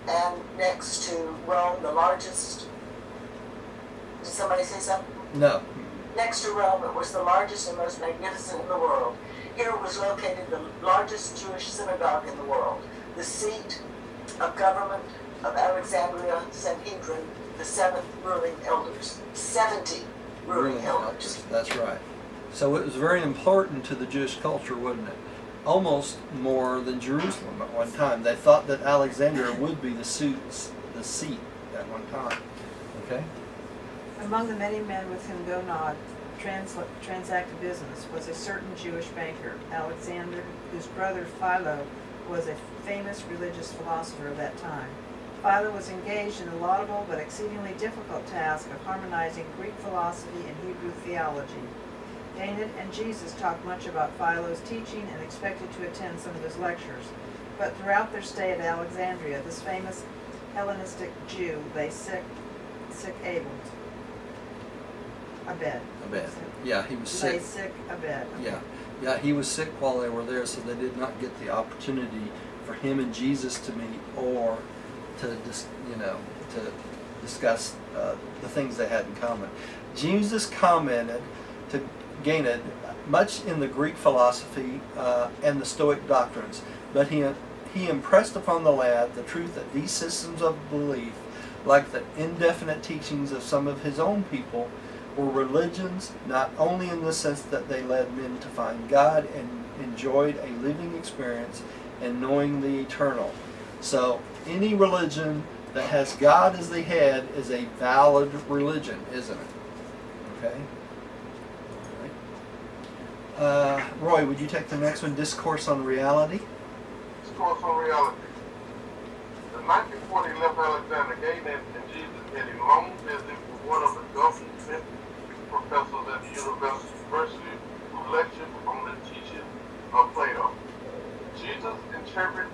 and next to Rome, the largest. Did somebody say something? No. Next to Rome, it was the largest and most magnificent in the world. Here was located the largest Jewish synagogue in the world, the seat of government of Alexandria Sanhedrin, the 7 ruling elders. 70 ruling elders. That's right. So it was very important to the Jewish culture, wasn't it? Almost more than Jerusalem at one time. They thought that Alexandria would be the seat at one time. Okay? Among the many men with whom Jonah transacted business was a certain Jewish banker, Alexander, whose brother Philo was a famous religious philosopher of that time. Philo was engaged in the laudable but exceedingly difficult task of harmonizing Greek philosophy and Hebrew theology. Jonah and Jesus talked much about Philo's teaching and expected to attend some of his lectures. But throughout their stay at Alexandria, this famous Hellenistic Jew lay abed. Abed. Yeah, he was Lay sick. sick abed. Yeah, he was sick while they were there, so they did not get the opportunity for him and Jesus to meet or to discuss the things they had in common. Jesus commented to Jonah much in the Greek philosophy and the Stoic doctrines, but he impressed upon the lad the truth that these systems of belief, like the indefinite teachings of some of his own people, were religions not only in the sense that they led men to find God and enjoyed a living experience and knowing the eternal. So any religion that has God as the head is a valid religion, isn't it? Okay? Roy, would you take the next one? Discourse on Reality. Discourse on Reality. The 1940 left Alexander Jonah and Jesus had a long visit with one of the government professors at the university who lectured on the teaching of Plato. Jesus interpreted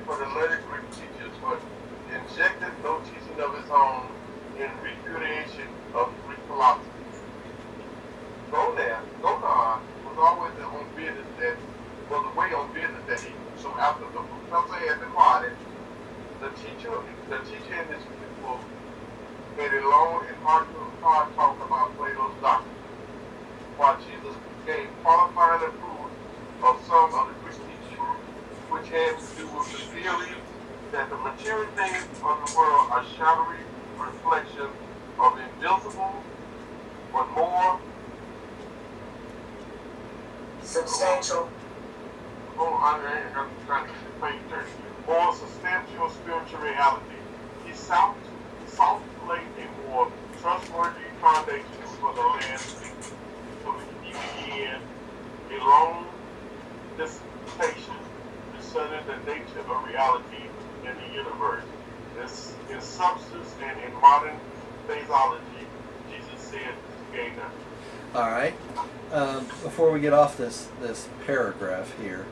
for the later Greek teachers, but injected no teaching of his own in repudiation of Greek philosophy. Jonah was always on business that he. So after the professor had departed, the teacher and his pupil made a long and hard talk about Plato's doctrine, while Jesus gave qualifying approval of some of the Greek teaching, which had to do with the theory that the material things of the world are shadowy reflections of invisible but more substantial. More substantial spiritual reality. He sought to lay a more trustworthy foundation for the land, so he began a long dissertation concerning the nature of reality in the universe. This in substance and in modern phraseology, Jesus said to Jonah. All right. Before we get off this paragraph here,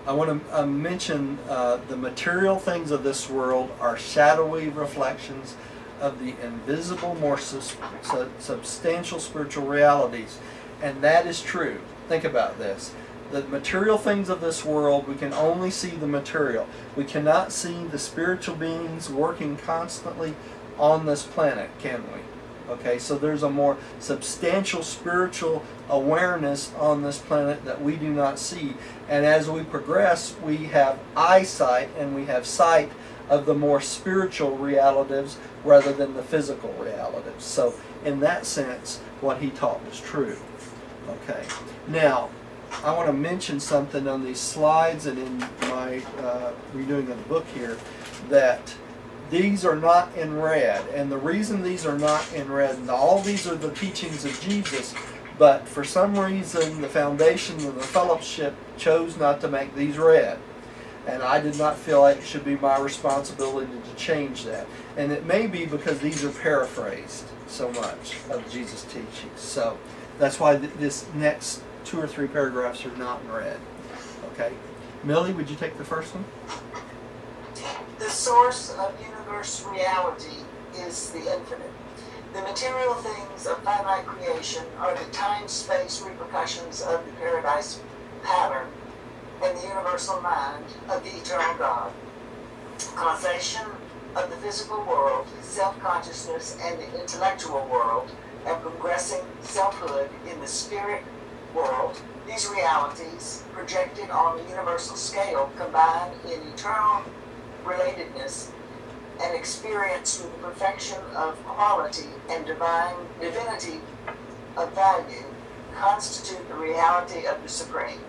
I want to mention the material things of this world are shadowy reflections of the invisible, more substantial spiritual realities. And that is true. Think about this. The material things of this world, we can only see the material. We cannot see the spiritual beings working constantly on this planet, can we? Okay, so there's a more substantial spiritual awareness on this planet that we do not see. And as we progress, we have eyesight and we have sight of the more spiritual realities rather than the physical realities. So in that sense, what he taught was true. Okay. Now, I want to mention something on these slides and in my redoing of the book here, that these are not in red. And the reason these are not in red, and all these are the teachings of Jesus, but for some reason the foundation of the fellowship chose not to make these red. And I did not feel like it should be my responsibility to change that. And it may be because these are paraphrased so much of Jesus' teachings. So that's why this next 2 or 3 paragraphs are not in red. Okay? Millie, would you take the first one? The source of universe reality is the infinite. The material things of finite creation are the time-space repercussions of the paradise pattern and the universal mind of the eternal God. Causation of the physical world, self-consciousness, and the intellectual world, and progressing selfhood in the spirit world. These realities, projected on a universal scale, combine in eternal relatedness and experience with the perfection of quality and divinity of value, constitute the reality of the Supreme.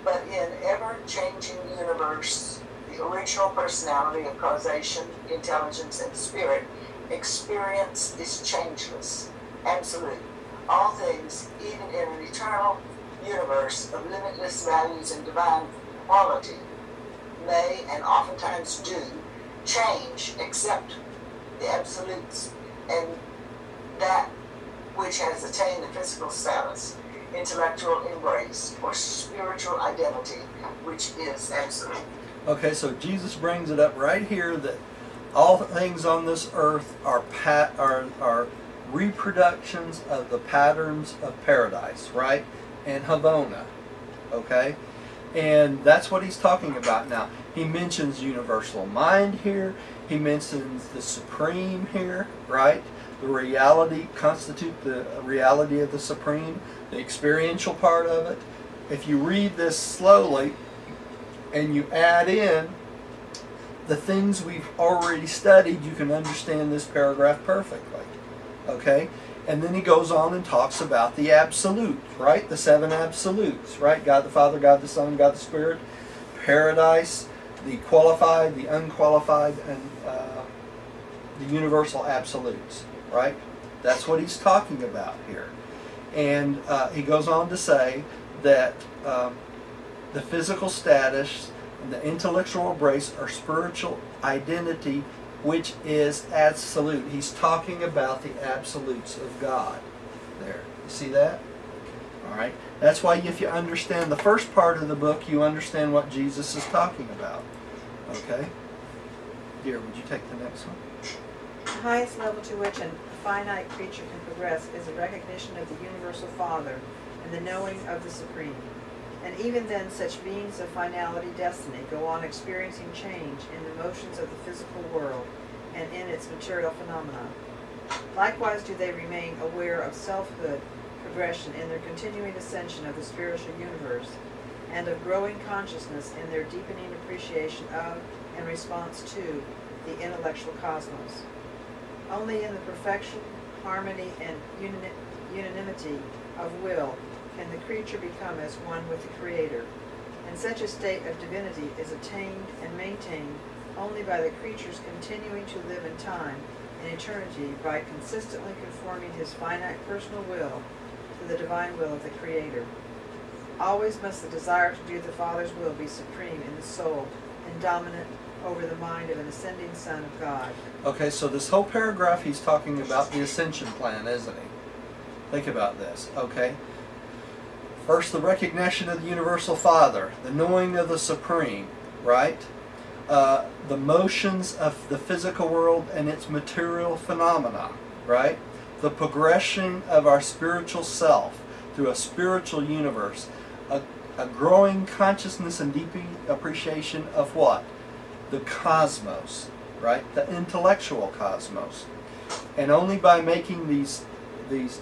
But in ever-changing universe, the original personality of causation, intelligence, and spirit, experience is changeless, absolute. All things, even in an eternal universe of limitless values and divine quality, may, and oftentimes do, change except the absolutes, and that which has attained the physical status, intellectual embrace, or spiritual identity, which is absolute. Okay, so Jesus brings it up right here that all things on this earth are reproductions of the patterns of paradise, right? And Havona, okay? And that's what he's talking about now. He mentions universal mind here. He mentions the supreme here, right? The reality, constitute the reality of the supreme, the experiential part of it. If you read this slowly and you add in the things we've already studied, you can understand this paragraph perfectly, okay? And then he goes on and talks about the absolute, right? The 7 absolutes, right? God the Father, God the Son, God the Spirit, paradise, the qualified, the unqualified, and the universal absolutes, right? That's what he's talking about here. And he goes on to say that the physical status and the intellectual embrace are spiritual identity, which is absolute. He's talking about the absolutes of God there. You see that? All right. That's why if you understand the first part of the book, you understand what Jesus is talking about. Okay? Dear, would you take the next one? The highest level to which a finite creature can progress is a recognition of the universal Father and the knowing of the Supreme. And even then, such beings of finality destiny go on experiencing change in the motions of the physical world and in its material phenomena. Likewise do they remain aware of selfhood progression in their continuing ascension of the spiritual universe, and of growing consciousness in their deepening appreciation of and response to the intellectual cosmos. Only in the perfection, harmony, and unanimity of will can the creature become as one with the Creator, and such a state of divinity is attained and maintained only by the creature's continuing to live in time and eternity by consistently conforming his finite personal will to the divine will of the Creator. Always must the desire to do the Father's will be supreme in the soul and dominant over the mind of an ascending Son of God. Okay, so this whole paragraph he's talking about the ascension plan, isn't he? Think about this, okay? First, the recognition of the universal Father, the knowing of the Supreme, right? The motions of the physical world and its material phenomena, right? The progression of our spiritual self through a spiritual universe, a growing consciousness and deepening appreciation of what? The cosmos, right? The intellectual cosmos. And only by making these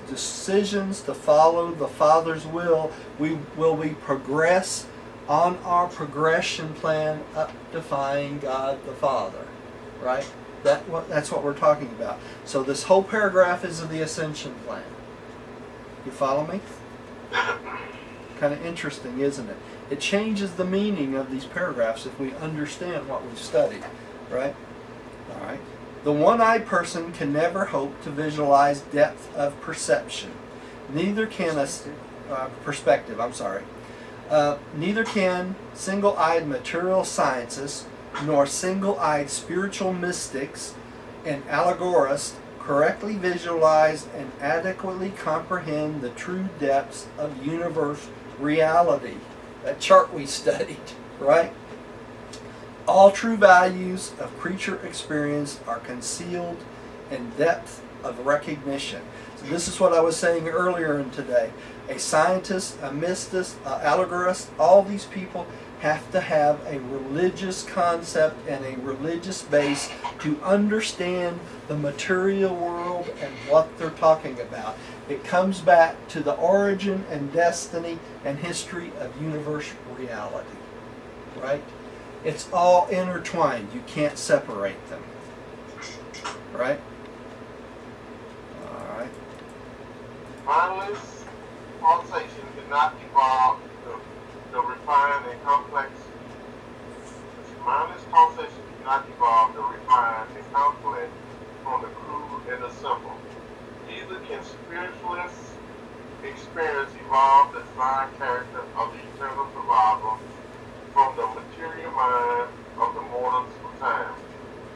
decisions to follow the Father's will, will we progress on our progression plan up to find God the Father, right? That's what we're talking about. So this whole paragraph is of the ascension plan. You follow me? Kind of interesting, isn't it? It changes the meaning of these paragraphs if we understand what we've studied, right? All right. The one-eyed person can never hope to visualize depth of perception. Neither can perspective. I'm sorry. Neither can single-eyed material scientists nor single-eyed spiritual mystics and allegorists correctly visualize and adequately comprehend the true depths of universe reality. That chart we studied, right? All true values of creature experience are concealed in depth of recognition. So this is what I was saying earlier in today. A scientist, a mystic, an allegorist, all these people have to have a religious concept and a religious base to understand the material world and what they're talking about. It comes back to the origin and destiny and history of universe reality, right? It's all intertwined. You can't separate them, right? All right. Mindless pulsation did not evolve the refined and complex. Mindless pulsation did not evolve the refined and complex from the crude and the simple. Neither can spiritualist experience evolve the divine character of the eternal survivor from the material mind of the mortals of time.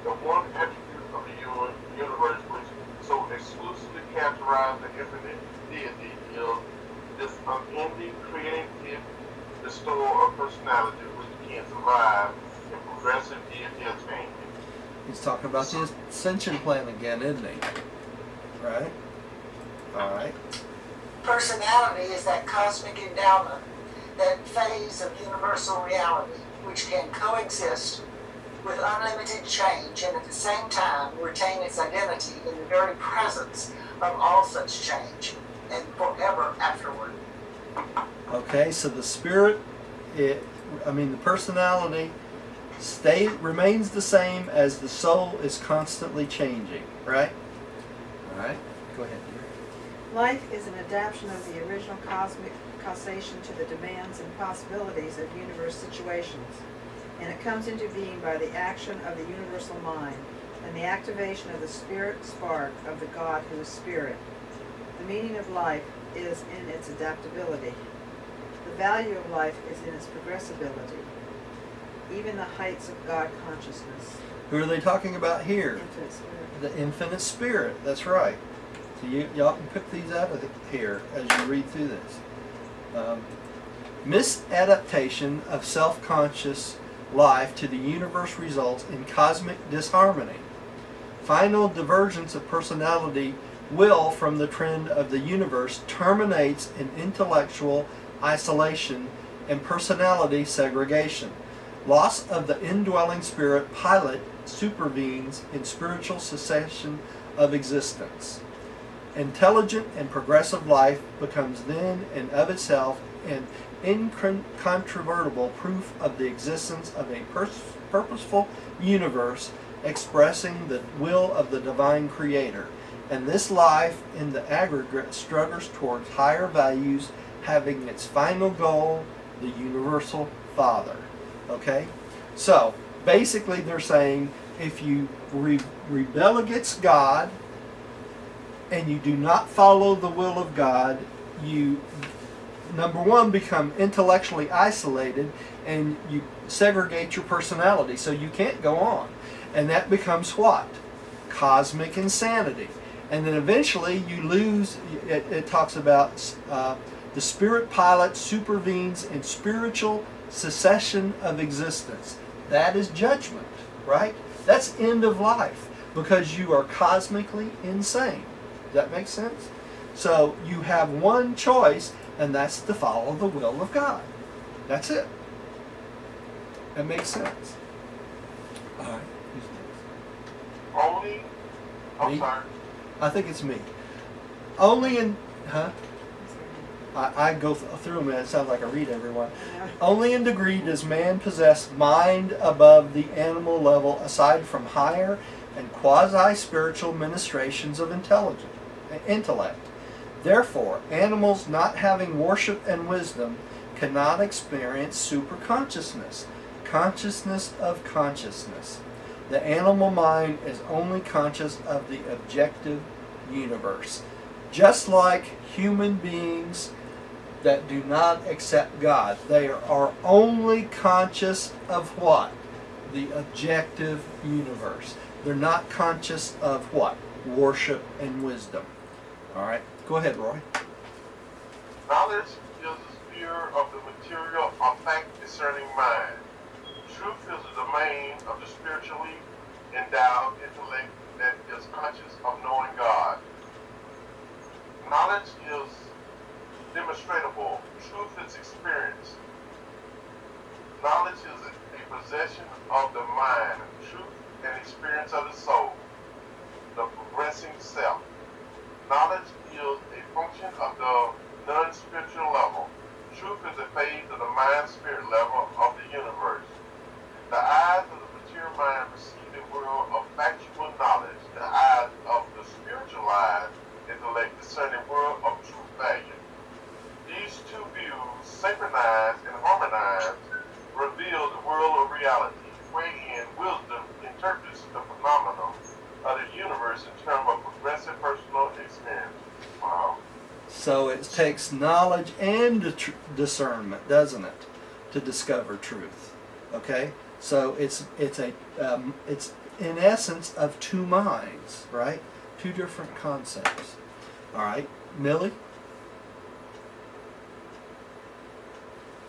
The one attribute of the universe which so exclusively characterizes the infinite deity is this unending creative bestower of personality which can survive in progressive deity of change. He's talking about the ascension plan again, isn't he? Right? All right. Personality is that cosmic endowment, that phase of universal reality, which can coexist with unlimited change and at the same time retain its identity in the very presence of all such change and forever afterward. Okay, so the spirit, the personality remains the same as the soul is constantly changing, right? All right, go ahead, dear. Life is an adaptation of the original cosmic causation to the demands and possibilities of universe situations, and it comes into being by the action of the universal mind and the activation of the spirit spark of the God who is spirit. The meaning of life is in its adaptability. The value of life is in its progressibility, even the heights of God consciousness. Who are they talking about here? Infinite spirit. The infinite spirit, that's right. So y'all can pick these out of here as you read through this. Misadaptation of self-conscious life to the universe results in cosmic disharmony. Final divergence of personality will from the trend of the universe terminates in intellectual isolation and personality segregation. Loss of the indwelling spirit pilot supervenes in spiritual cessation of existence. Intelligent and progressive life becomes then and of itself an incontrovertible proof of the existence of a purposeful universe expressing the will of the divine creator. And this life in the aggregate struggles towards higher values, having its final goal, the universal Father. Okay? So, basically they're saying if you rebel against God and you do not follow the will of God, you, number one, become intellectually isolated and you segregate your personality, so you can't go on. And that becomes what? Cosmic insanity. And then eventually you lose, it talks about the spirit pilot supervenes in spiritual cessation of existence. That is judgment, right? That's end of life because you are cosmically insane. Does that make sense? So you have one choice, and that's to follow the will of God. That's it. That makes sense. All right. Only, I'm Me? sorry. I think it's me. Only in, huh? I go through them and it sounds like I read everyone. Yeah. Only in degree does man possess mind above the animal level, aside from higher and quasi-spiritual ministrations of intellect. Therefore, animals not having worship and wisdom cannot experience superconsciousness, consciousness of consciousness. The animal mind is only conscious of the objective universe. Just like human beings that do not accept God, they are only conscious of what? The objective universe. They're not conscious of what? Worship and wisdom. All right, go ahead, Roy. Knowledge is the sphere of the material or fact-discerning mind. Truth is the domain of the spiritually endowed intellect that is conscious of knowing God. Knowledge is demonstrable. Truth is experience. Knowledge is a possession of the mind. Truth and experience of the soul, the progressing self. Knowledge is a function of the non-spiritual level. Truth is a phase of the mind-spirit level of the universe. The eyes of the material mind perceive the world of factual knowledge. The eyes of the spiritualized intellect discern the world of true value. These two views, synchronized and harmonized, reveal the world of reality, wherein wisdom interprets the phenomenon of the universe in terms of progressive personal experience. Wow. So it takes knowledge and discernment, doesn't it, to discover truth? Okay, so it's in essence of two minds, right? Two different concepts. All right, Millie,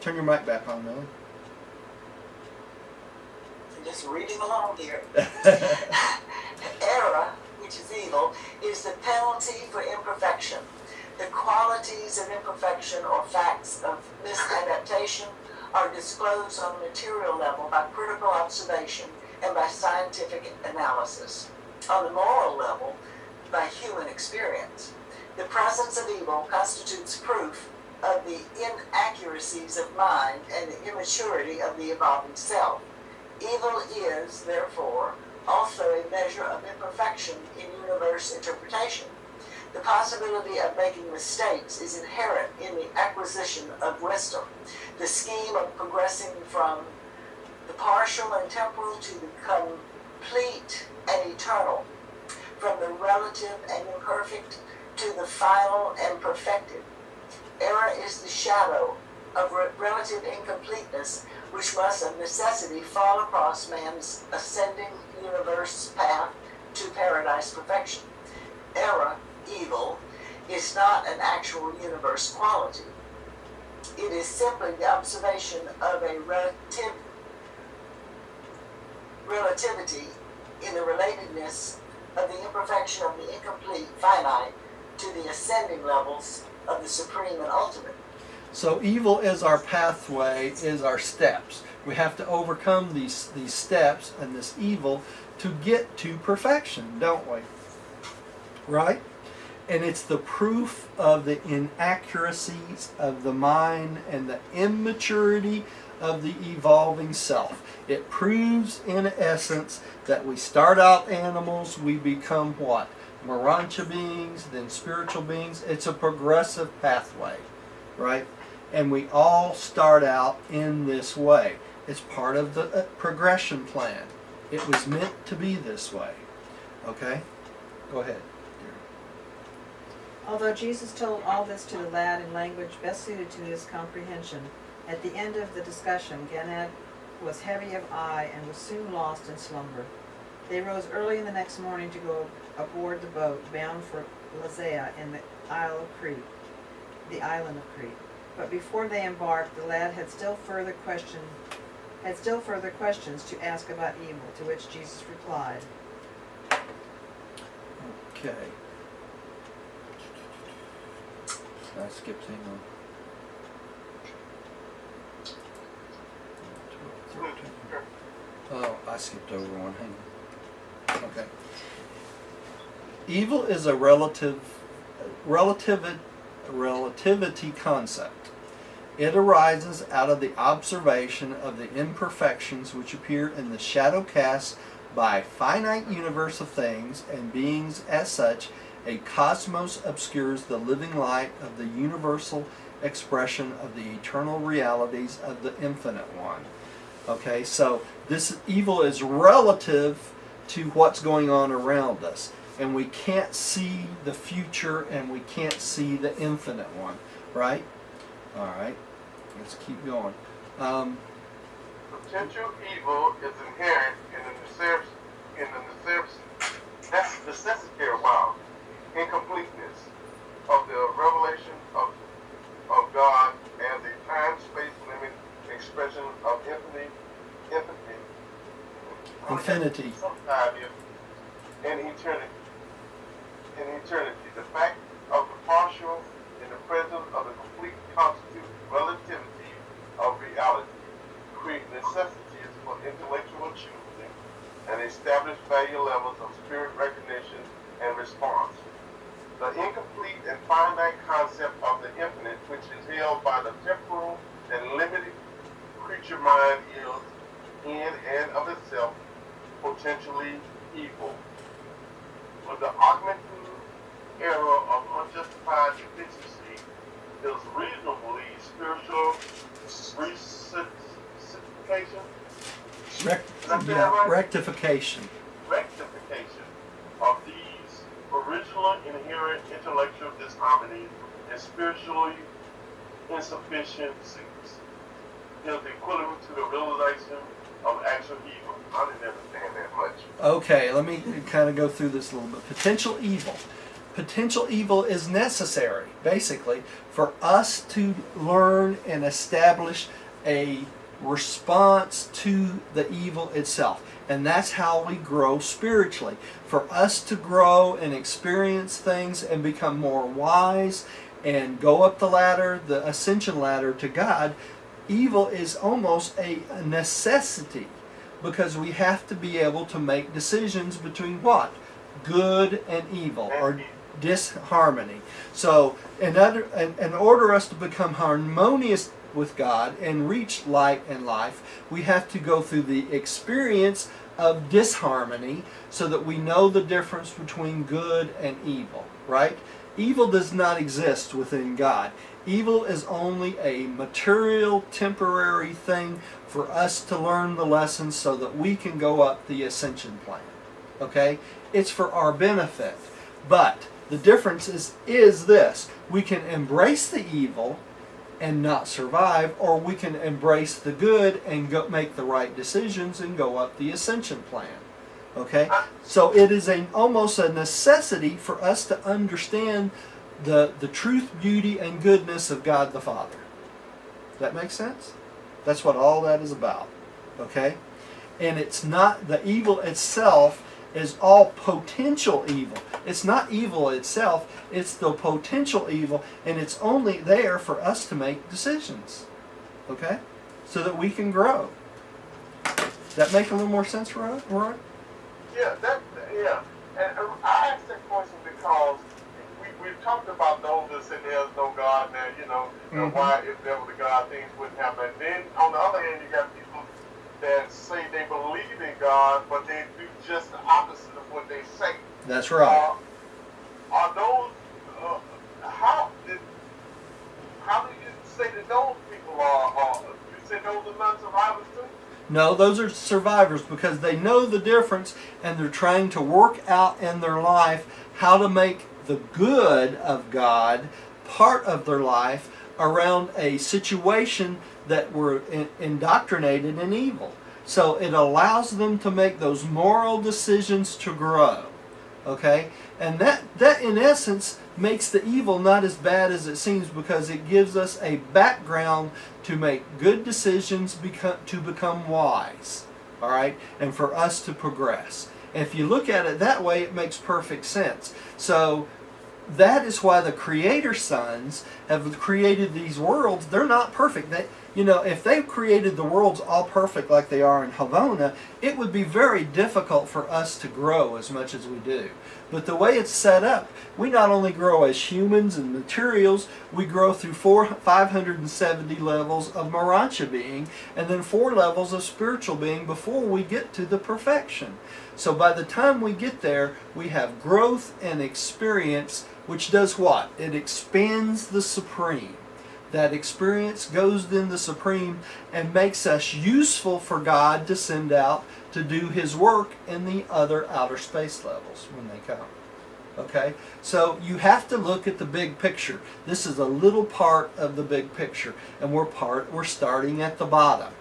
turn your mic back on, Millie. I'm just reading along here. Error, which is evil, is the penalty for imperfection. The qualities of imperfection or facts of misadaptation are disclosed on the material level by critical observation and by scientific analysis. On the moral level, by human experience. The presence of evil constitutes proof of the inaccuracies of mind and the immaturity of the evolving self. Evil is, therefore, also a measure of imperfection in universe interpretation. The possibility of making mistakes is inherent in the acquisition of wisdom. The scheme of progressing from the partial and temporal to the complete and eternal, from the relative and imperfect to the final and perfected. Error is the shadow of relative incompleteness, which must of necessity fall across man's ascending universe path to paradise perfection. Error, evil, is not an actual universe quality. It is simply the observation of a relativity in the relatedness of the imperfection of the incomplete, finite, to the ascending levels of the supreme and ultimate. So evil is our pathway, is our steps. We have to overcome these steps and this evil to get to perfection, don't we? Right? And it's the proof of the inaccuracies of the mind and the immaturity of the evolving self. It proves, in essence, that we start out animals, we become what? Urantia beings, then spiritual beings. It's a progressive pathway, right? And we all start out in this way. It's part of the progression plan. It was meant to be this way. Okay? Go ahead. Although Jesus told all this to the lad in language best suited to his comprehension, at the end of the discussion, Ganad was heavy of eye and was soon lost in slumber. They rose early in the next morning to go aboard the boat bound for Lasea in the island of Crete. But before they embarked, the lad had still further questions to ask about evil, to which Jesus replied. Okay. I skipped, hang on. 12, 13. Oh, I skipped over one, hang on. Okay. Evil is a relativity concept. It arises out of the observation of the imperfections which appear in the shadow cast by a finite universe of things and beings. As such, a cosmos obscures the living light of the universal expression of the eternal realities of the infinite one. Okay, so this evil is relative to what's going on around us. And we can't see the future and we can't see the infinite one, right? All right, let's keep going. Potential evil is inherent in the incompleteness of the revelation of God as a time-space limit expression of infinity and eternity. The fact of the partial in the presence of the complete constitutes relativity of reality, create necessities for intellectual choosing, and establish value levels of spirit recognition and response. The incomplete and finite concept of the infinite, which is held by the temporal and limited creature mind, is in and of itself potentially evil. But the augmenting error of unjustified deficiency is reasonably spiritual rectification. Rectification of these original inherent intellectual disharmonies and spiritually insufficiencies is equivalent to the realization of actual evil. I didn't understand that much. Okay, let me kind of go through this a little bit. Potential evil. Potential evil is necessary, basically, for us to learn and establish a response to the evil itself. And that's how we grow spiritually. For us to grow and experience things and become more wise and go up the ladder, the ascension ladder to God, evil is almost a necessity, because we have to be able to make decisions between what? Good and evil, or disharmony. So in order us to become harmonious with God and reach light and life, we have to go through the experience of disharmony so that we know the difference between good and evil, right? Evil does not exist within God. Evil is only a material, temporary thing for us to learn the lessons so that we can go up the ascension plan. Okay? It's for our benefit. But the difference is this. We can embrace the evil and not survive, or we can embrace the good and go make the right decisions and go up the ascension plan. Okay? So it is almost a necessity for us to understand the truth, beauty, and goodness of God the Father. Does that make sense? That's what all that is about. Okay? And it's not, the evil itself is all potential evil. It's not evil itself, it's the potential evil, and it's only there for us to make decisions. Okay? So that we can grow. Does that make a little more sense, Roy? Yeah, and I asked that question because we've talked about those that say there's no God now, why if there was a God things wouldn't happen. And then on the other hand, you got people that say they believe in God, but they do just the opposite of what they say. That's right. Are those, how do you say that those people are you say those are not survivors too? No, those are survivors because they know the difference and they're trying to work out in their life how to make the good of God part of their life around a situation that were indoctrinated in evil. So it allows them to make those moral decisions to grow. Okay? And that in essence makes the evil not as bad as it seems, because it gives us a background to make good decisions, to become wise. All right? And for us to progress. And if you look at it that way, it makes perfect sense. So that is why the Creator sons have created these worlds. They're not perfect. They, if they created the worlds all perfect like they are in Havona, it would be very difficult for us to grow as much as we do. But the way it's set up, we not only grow as humans and materials, we grow through 570 levels of Urantia being, and then 4 levels of spiritual being before we get to the perfection. So by the time we get there, we have growth and experience, which does what? It expands the Supreme. That experience goes in the Supreme and makes us useful for God to send out to do His work in the other outer space levels when they come. Okay? So you have to look at the big picture. This is a little part of the big picture, and we're starting at the bottom.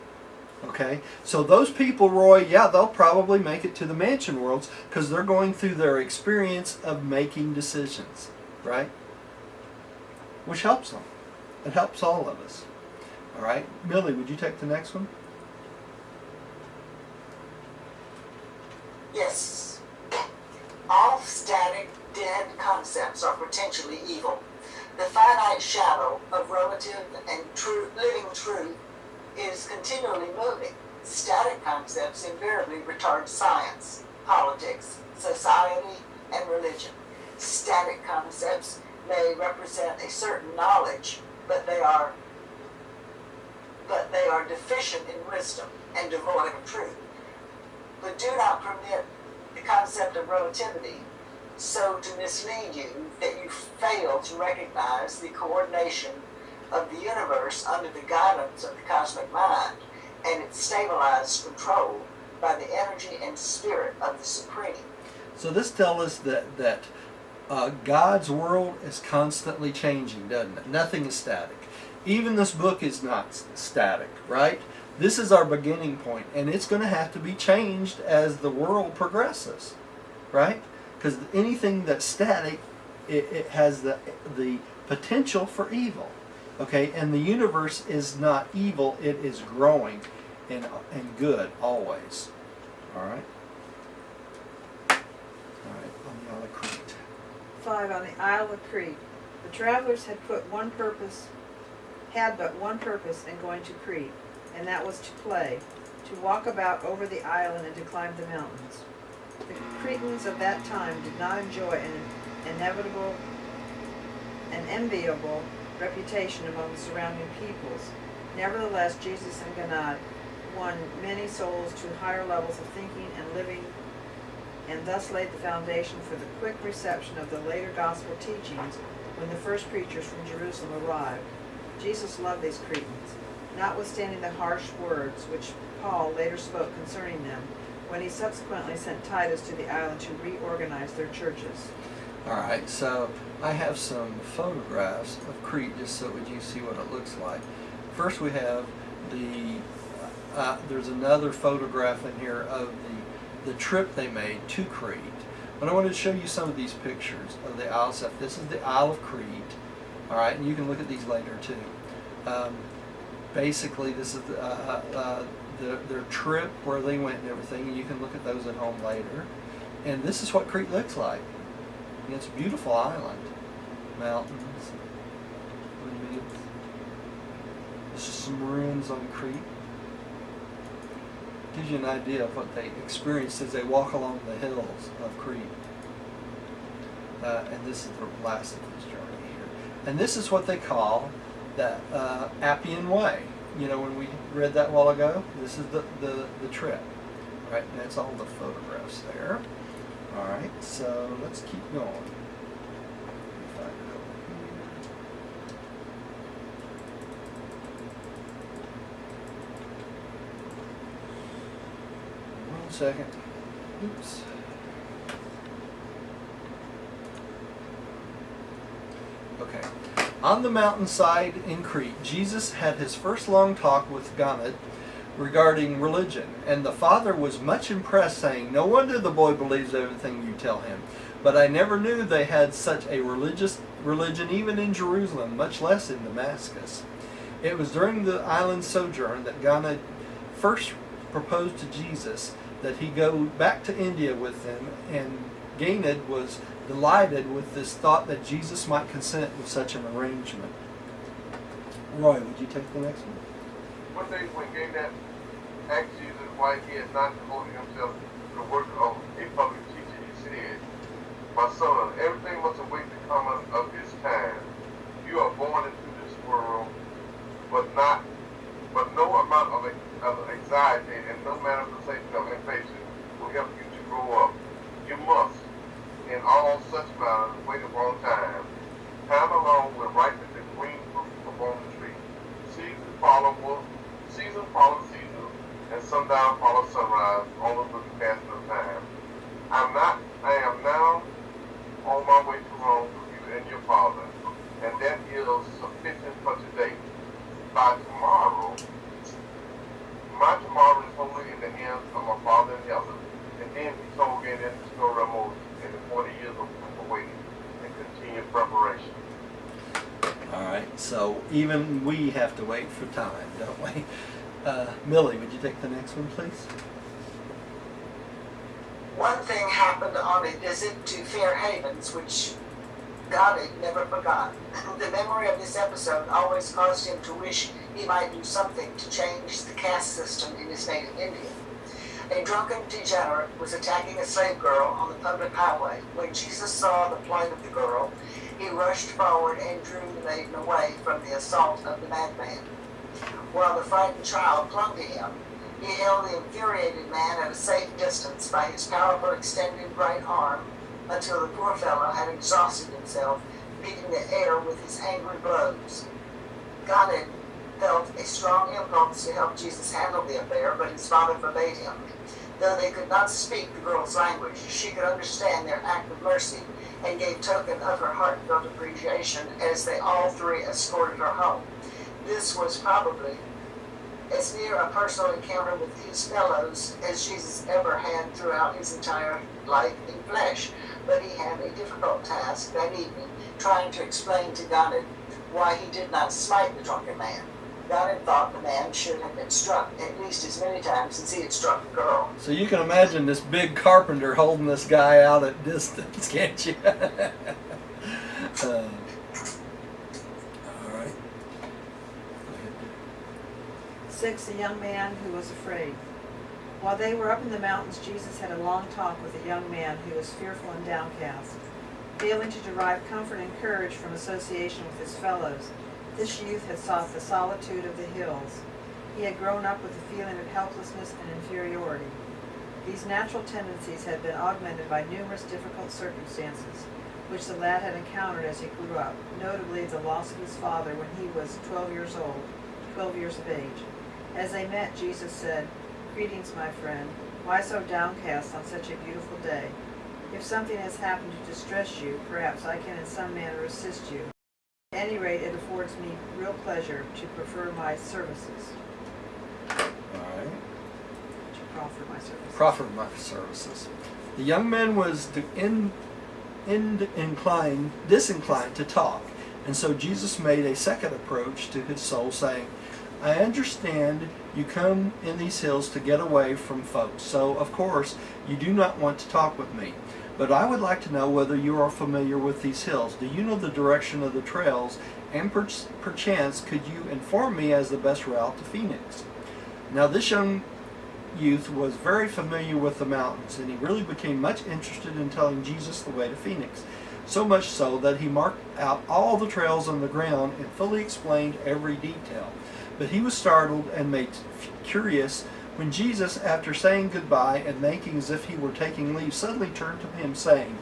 Okay? So those people, Roy, yeah, they'll probably make it to the mansion worlds because they're going through their experience of making decisions, right? Which helps them. It helps all of us. All right? Millie, would you take the next one? Yes. All static, dead concepts are potentially evil. The finite shadow of relative and living truth is continually moving. Static concepts invariably retard science, politics, society, and religion. Static concepts may represent a certain knowledge, but they are deficient in wisdom and devoid of truth. But do not permit the concept of relativity so to mislead you that you fail to recognize the coordination of the universe under the guidance of the cosmic mind and its stabilized control by the energy and spirit of the Supreme. So this tells us that God's world is constantly changing, doesn't it? Nothing is static. Even this book is not static, right? This is our beginning point, and it's going to have to be changed as the world progresses, right? Because anything that's static, it has the potential for evil, okay? And the universe is not evil, it is growing and good always, all right? All right, on the Isle of Crete. 5. On the Isle of Crete. The travelers had but one purpose in going to Crete, and that was to play, to walk about over the island and to climb the mountains. The Cretans of that time did not enjoy an enviable reputation among the surrounding peoples. Nevertheless, Jesus and Ganad won many souls to higher levels of thinking and living, and thus laid the foundation for the quick reception of the later gospel teachings when the first preachers from Jerusalem arrived. Jesus loved these Cretans, notwithstanding the harsh words which Paul later spoke concerning them, when he subsequently sent Titus to the island to reorganize their churches. All right, so I have some photographs of Crete just so that you see what it looks like. First we have there's another photograph in here of the trip they made to Crete. But I wanted to show you some of these pictures of the Isle stuff. This is the Isle of Crete. All right, and you can look at these later too. Basically, this is their trip where they went and everything, and you can look at those at home later. And this is what Crete looks like. And it's a beautiful island. Mountains, windmills. There's just some ruins on Crete. Gives you an idea of what they experienced as they walk along the hills of Crete. And this is the last of this journey here. And this is what they call the Appian Way. You know, when we read that a while ago, this is the trip. Right, and that's all the photographs there. All right, so let's keep going. Find it over here. One second. Oops. Okay. On the mountainside in Crete, Jesus had his first long talk with Ganad regarding religion, and the father was much impressed, saying, "No wonder the boy believes everything you tell him. But I never knew they had such a religious religion even in Jerusalem, much less in Damascus." It was during the island sojourn that Ganad first proposed to Jesus that he go back to India with them and Ganid was delighted with this thought that Jesus might consent with such an arrangement. Roy, would you take the next one? One day when Ganid asked Jesus why he had not devoted himself to the work of a public teacher, he said, "My son, everything must await the coming of his time. You are born into this world, but no amount of anxiety and no manifestation of impatience will help you to grow up. You must, in all such matters, wait upon time. Time alone will ripen the green fruit upon the tree. Season follows season, and sundown follows sunrise, only with the passing of time. I am now on my way to Rome with you and your father, and that is sufficient for today. By tomorrow, my tomorrow is only in the hands of my Father in heaven." And then he told again in the story of Moses and the 40 years of waiting and continued preparation. All right, so even we have to wait for time, don't we? Millie, would you take the next one, please? One thing happened on a visit to Fair Havens, which God had never forgot. The memory of this episode always caused him to wish he might do something to change the caste system in his native India. A drunken degenerate was attacking a slave girl on the public highway. When Jesus saw the plight of the girl, he rushed forward and drew the maiden away from the assault of the madman. While the frightened child clung to him, he held the infuriated man at a safe distance by his powerful extended right arm until the poor fellow had exhausted himself, beating the air with his angry blows. God had felt a strong impulse to help Jesus handle the affair, but his father forbade him. Though they could not speak the girl's language, she could understand their act of mercy and gave token of her heartfelt appreciation as they all three escorted her home. This was probably as near a personal encounter with his fellows as Jesus ever had throughout his entire life in flesh. But he had a difficult task that evening, trying to explain to Ganid why he did not smite the drunken man. Ganid thought the man should have been struck at least as many times as he had struck the girl. So you can imagine this big carpenter holding this guy out at distance, can't you? All right. 6, a young man who was afraid. While they were up in the mountains, Jesus had a long talk with a young man who was fearful and downcast. Failing to derive comfort and courage from association with his fellows, this youth had sought the solitude of the hills. He had grown up with a feeling of helplessness and inferiority. These natural tendencies had been augmented by numerous difficult circumstances, which the lad had encountered as he grew up, notably the loss of his father when he was 12 years of age. As they met, Jesus said, "Greetings, my friend. Why so downcast on such a beautiful day? If something has happened to distress you, perhaps I can in some manner assist you. At any rate, it affords me real pleasure to prefer my services." All right. To proffer my services. Proffer my services. The young man was disinclined to talk, and so Jesus made a second approach to his soul, saying, "I understand you come in these hills to get away from folks, so of course you do not want to talk with me. But I would like to know whether you are familiar with these hills. Do you know the direction of the trails, and perchance could you inform me as the best route to Phoenix?" Now this young youth was very familiar with the mountains, and he really became much interested in telling Jesus the way to Phoenix. So much so that he marked out all the trails on the ground and fully explained every detail. But he was startled and made curious when Jesus, after saying goodbye and making as if he were taking leave, suddenly turned to him, saying,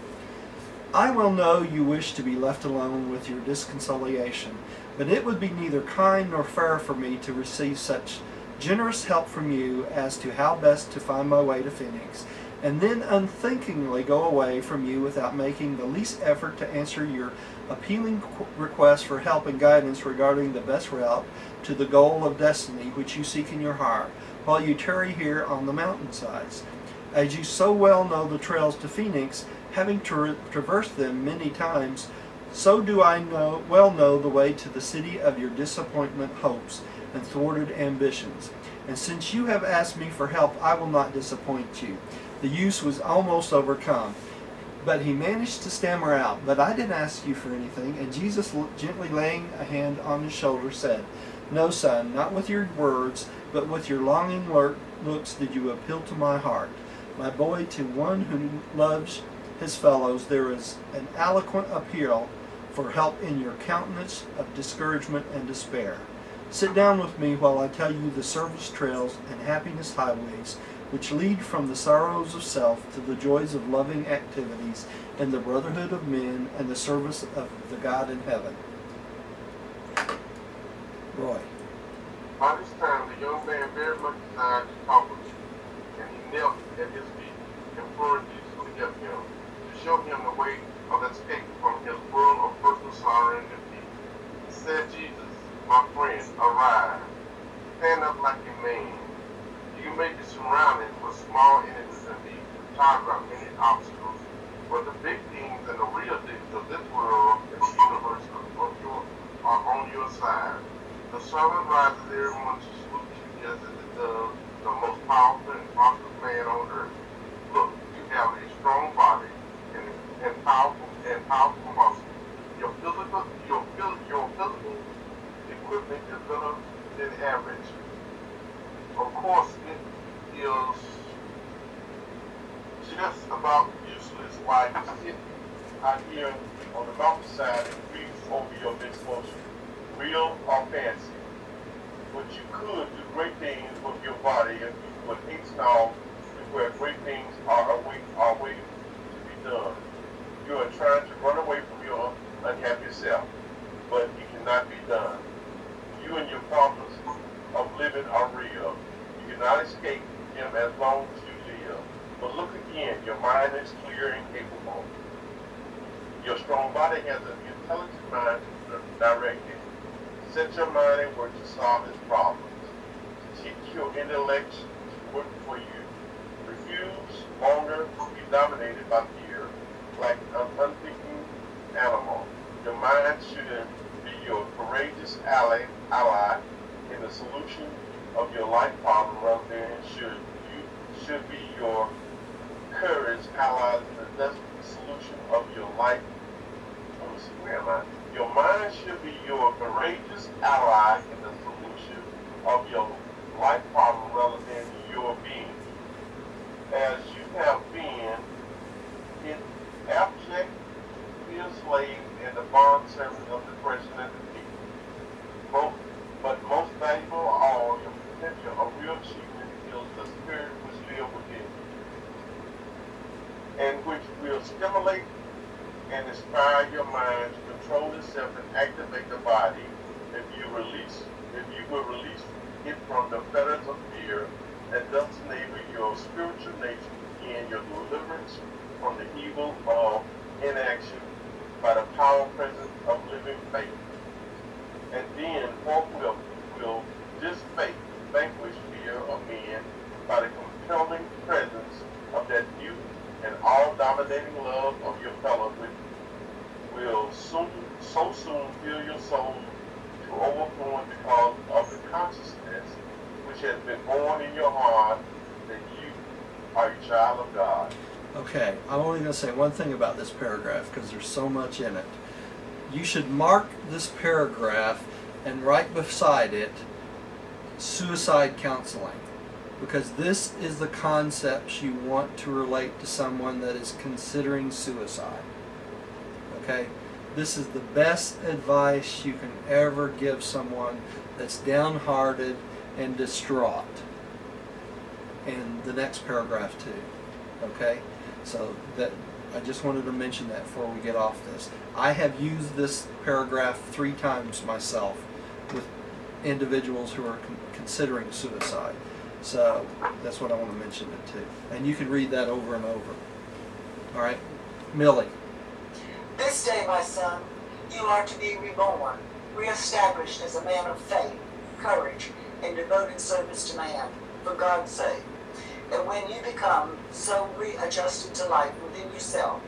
"I well know you wish to be left alone with your disconsolation, but it would be neither kind nor fair for me to receive such generous help from you as to how best to find my way to Phoenix, and then unthinkingly go away from you without making the least effort to answer your appealing request for help and guidance regarding the best route to the goal of destiny which you seek in your heart, while you tarry here on the mountainsides. As you so well know the trails to Phoenix, having traversed them many times, so do I well know the way to the city of your disappointment hopes and thwarted ambitions. And since you have asked me for help, I will not disappoint you." The youth was almost overcome. But he managed to stammer out, "But I didn't ask you for anything." And Jesus, gently laying a hand on his shoulder, said, "No, son, not with your words, but with your longing looks did you appeal to my heart. My boy, to one who loves his fellows, there is an eloquent appeal for help in your countenance of discouragement and despair. Sit down with me while I tell you the service trails and happiness highways which lead from the sorrows of self to the joys of loving activities and the brotherhood of men and the service of the God in heaven." Roy. By this time, the young man very much desired to talk with him, and he knelt at his feet, imploring Jesus to help him, to show him the way of escape from his world of personal sorrow and defeat. Said Jesus, "My friend, arise, stand up like a man. You may be surrounded with small enemies and be tired by many obstacles, but the big things and the real things of this world and the universe are on your side. The sun rises every morning to salute you just as it does the most powerful and prosperous man on earth. Look, you have a strong body and powerful muscles. Your physical equipment is better than average. Of course, it is just about useless while you sit out here on the mountainside and breathe over your misfortune, real or fancy. But you could do great things with your body if you would hasten off to where great things are waiting to be done. You are trying to run away from your unhappy self, but it cannot be done. You and your problems of living are real. You cannot escape them as long as you live. But look again, your mind is clear and capable. Your strong body has an intelligent mind to direct it. Set your mind at work to solve its problems. Teach your intellect to work for you. Refuse longer to be dominated by fear, like an unthinking animal. Your mind should be your courageous ally in the solution of your life problem, rather than should be your courage ally in the desperate solution of your life. Let me see, where am I? Your mind should be your courageous ally in the solution of your life problem, rather than your being. As you have been in abject, fear slave, and the bond servant of depression and defeat. But most valuable of all, your potential of real achievement is the spirit which lives within you, and which will stimulate and inspire your mind to control itself and activate the body. If you will release it from the fetters of fear, and thus enable your spiritual nature and your deliverance from the evil of inaction by the power presence of living faith. And then what will this faith vanquish fear of men by the compelling presence of that new and all-dominating love of your fellow, which will so soon fill your soul to overflowing because of the consciousness which has been born in your heart that you are a child of God. Okay, I'm only going to say one thing about this paragraph because there's so much in it. You should mark this paragraph and right beside it, suicide counseling, because this is the concepts you want to relate to someone that is considering suicide. Okay? This is the best advice you can ever give someone that's downhearted and distraught. And the next paragraph too. Okay? So that I just wanted to mention that before we get off this. I have used this paragraph 3 times myself with individuals who are considering suicide. So that's what I want to mention it too. And you can read that over and over. All right? Millie. This day, my son, you are to be reborn, reestablished as a man of faith, courage, and devoted service to man, for God's sake. And when you become so readjusted to life within yourself,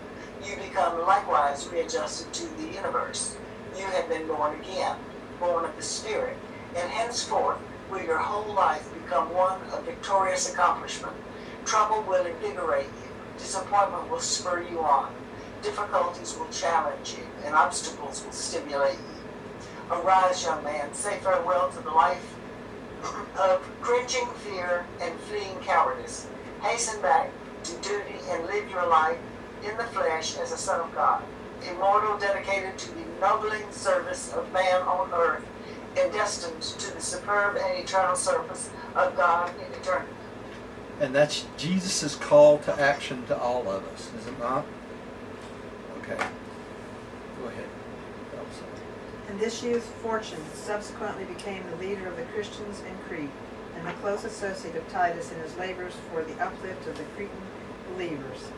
you become likewise readjusted to the universe. You have been born again, born of the Spirit, and henceforth will your whole life become one of victorious accomplishment. Trouble will invigorate you, Disappointment will spur you on. Difficulties will challenge you, and obstacles will stimulate you. Arise, young man, say farewell to the life of cringing fear and fleeing cowardice. Hasten back to duty and live your life in the flesh as a son of God, immortal, dedicated to the ennobling service of man on earth, and destined to the superb and eternal service of God in eternity. And that's Jesus' call to action to all of us, is it not? Okay. Go ahead. And this youth, Fortune, subsequently became the leader of the Christians in Crete and the close associate of Titus in his labors for the uplift of the Cretan believers.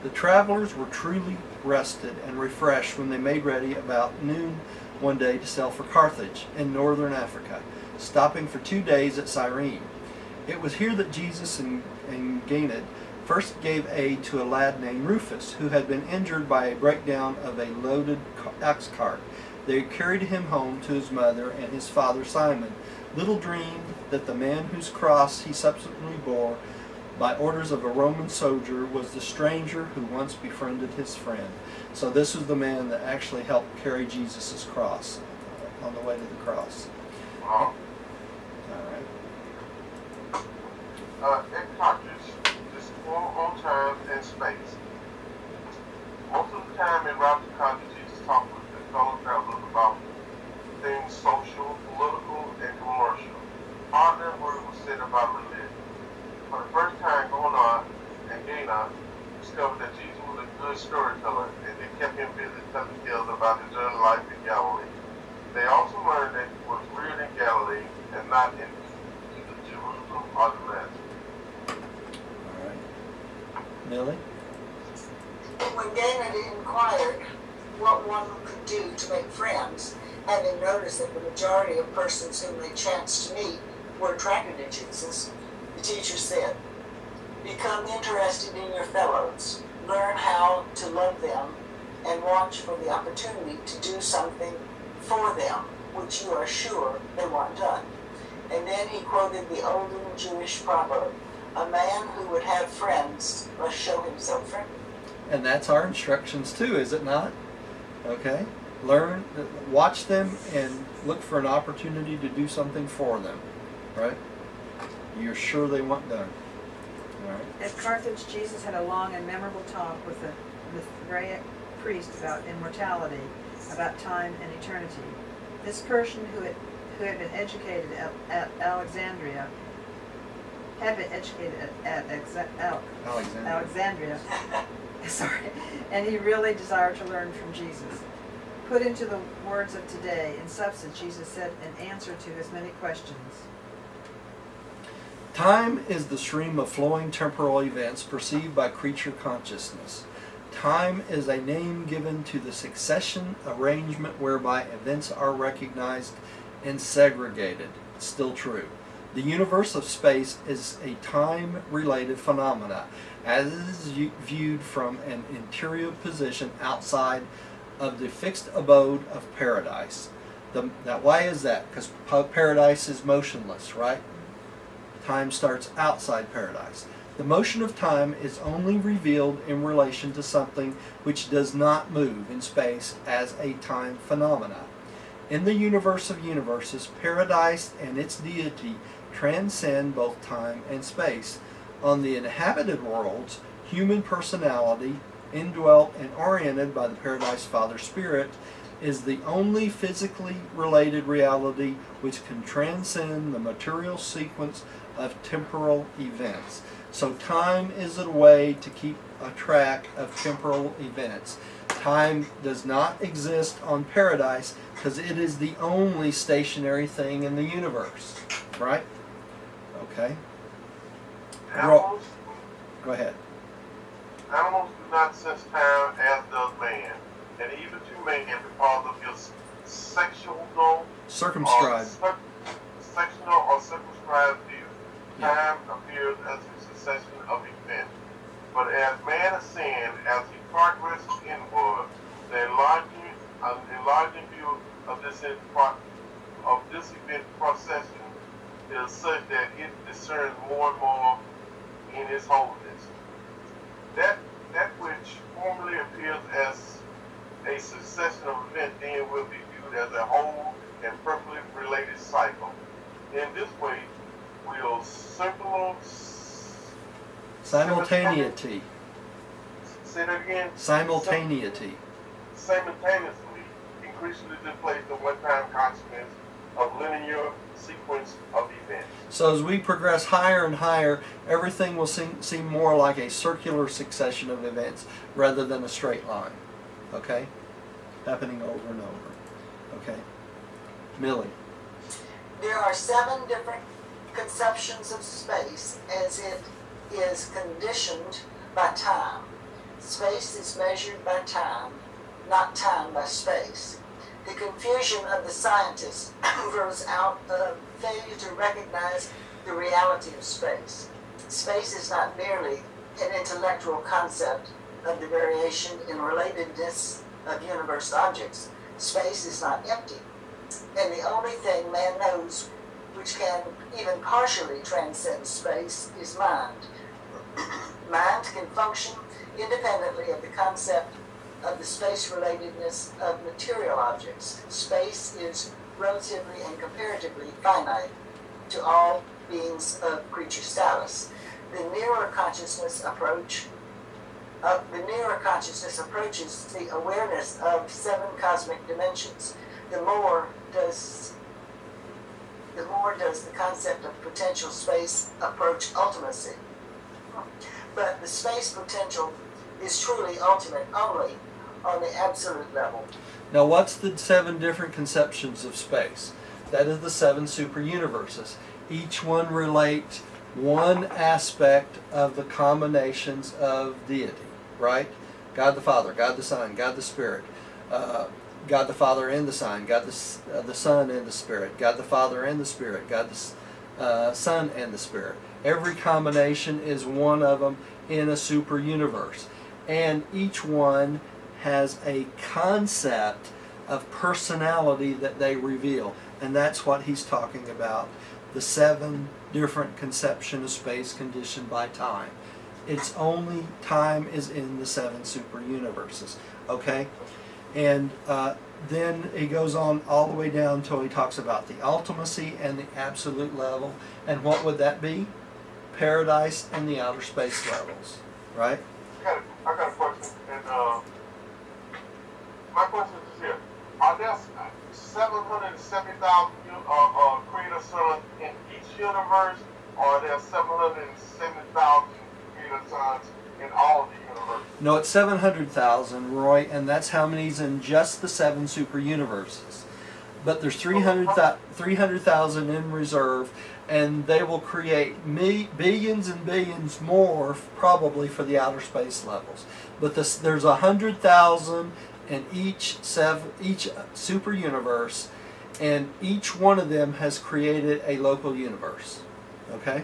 The travelers were truly rested and refreshed when they made ready about noon one day to sail for Carthage in northern Africa, stopping for 2 days at Cyrene. It was here that Jesus and Ganid first gave aid to a lad named Rufus, who had been injured by a breakdown of a loaded ox cart. They carried him home to his mother and his father Simon, little dreamed that the man whose cross he subsequently bore by orders of a Roman soldier was the stranger who once befriended his friend. So this was the man that actually helped carry Jesus' cross on the way to the cross. Wow. All right. In Carthage, just on time and space. Most of the time in Route to Carthage, Jesus talked with his fellow travelers about things social, political, and commercial. Hardly a word was said about religion. For the first time, Jonah and Jonah discovered that Jesus was a good storyteller, and they kept him busy telling tales about his early life in Galilee. They also learned that he was reared in Galilee and not in either Jerusalem or Damascus. All right. Millie? When Ganid inquired what one could do to make friends, having noticed that the majority of persons whom they chanced to meet were attracted to Jesus, the teacher said, "Become interested in your fellows, learn how to love them, and watch for the opportunity to do something for them, which you are sure they want done." And then he quoted the olden Jewish proverb, "A man who would have friends must show himself friendly." And that's our instructions too, is it not? Okay? Learn, watch them, and look for an opportunity to do something for them. Right? You're sure they want done. All right. At Carthage, Jesus had a long and memorable talk with the Mithraic priest about immortality, about time and eternity. This person who had been educated at Alexandria, Alexandria, sorry, and he really desired to learn from Jesus. Put into the words of today, in substance, Jesus said in answer to his many questions. Time is the stream of flowing temporal events perceived by creature consciousness. Time is a name given to the succession arrangement whereby events are recognized and segregated. Still true. The universe of space is a time-related phenomena, as is viewed from an interior position outside of the fixed abode of paradise. Now, why is that? Because paradise is motionless, right? Time starts outside paradise. The motion of time is only revealed in relation to something which does not move in space as a time phenomena. In the universe of universes, paradise and its deity transcend both time and space. On the inhabited worlds, human personality, indwelt and oriented by the Paradise Father Spirit, is the only physically related reality which can transcend the material sequence of temporal events. So time is a way to keep a track of temporal events. Time does not exist on paradise because it is the only stationary thing in the universe. Right? Okay. Animals, Go ahead. animals do not sense time as does man, and even to man because of his sectional Circumscribed. sectional or circumscribed view. Time appears as a succession of events. But as man ascends, as he progresses inward, the enlarging view of this event procession is such that it discerns more and more in its holiness. That which formerly appears as a succession of events then will be viewed as a whole and perfectly related cycle. In this way, we'll simultaneity. Say that again? Simultaneity. Simultaneously, increasingly displace the one-time consciousness of linear sequence of events. So as we progress higher and higher, everything will seem more like a circular succession of events rather than a straight line. Okay? Happening over and over. Okay? Millie. There are 7 different conceptions of space as it is conditioned by time. Space is measured by time, not time by space. The confusion of the scientists grows out of failure to recognize the reality of space. Space is not merely an intellectual concept of the variation in relatedness of universe objects. Space is not empty, and the only thing man knows which can even partially transcend space is mind. Mind can function independently of the concept of the space-relatedness of material objects. Space is relatively and comparatively finite to all beings of creature status. The nearer consciousness approaches the awareness of 7 cosmic dimensions, the more does the concept of potential space approach ultimacy. But the space potential is truly ultimate only on the absolute level. Now what's the 7 different conceptions of space? That is the 7 super universes. Each one relates one aspect of the combinations of deity, right? God the Father, God the Son, God the Spirit, God the Father and the Son, God the Son and the Spirit, God the Father and the Spirit, God the Son and the Spirit. Every combination is one of them in a super universe. And each one has a concept of personality that they reveal. And that's what he's talking about. The 7 different conception of space conditioned by time. It's only time is in the 7 super universes. Okay? And then he goes on all the way down until he talks about the ultimacy and the absolute level. And what would that be? Paradise and the outer space levels. Right? I got a question, and my question is here. Are there 770,000 creator sons in each universe, or are there 770,000 creator sons in all of the universes? No, it's 700,000, Roy, and that's how many's in just the 7 super universes. But there's 300,000 in reserve, and they will create billions and billions more probably for the outer space levels. But there's 100,000 in each super universe, and each one of them has created a local universe. Okay?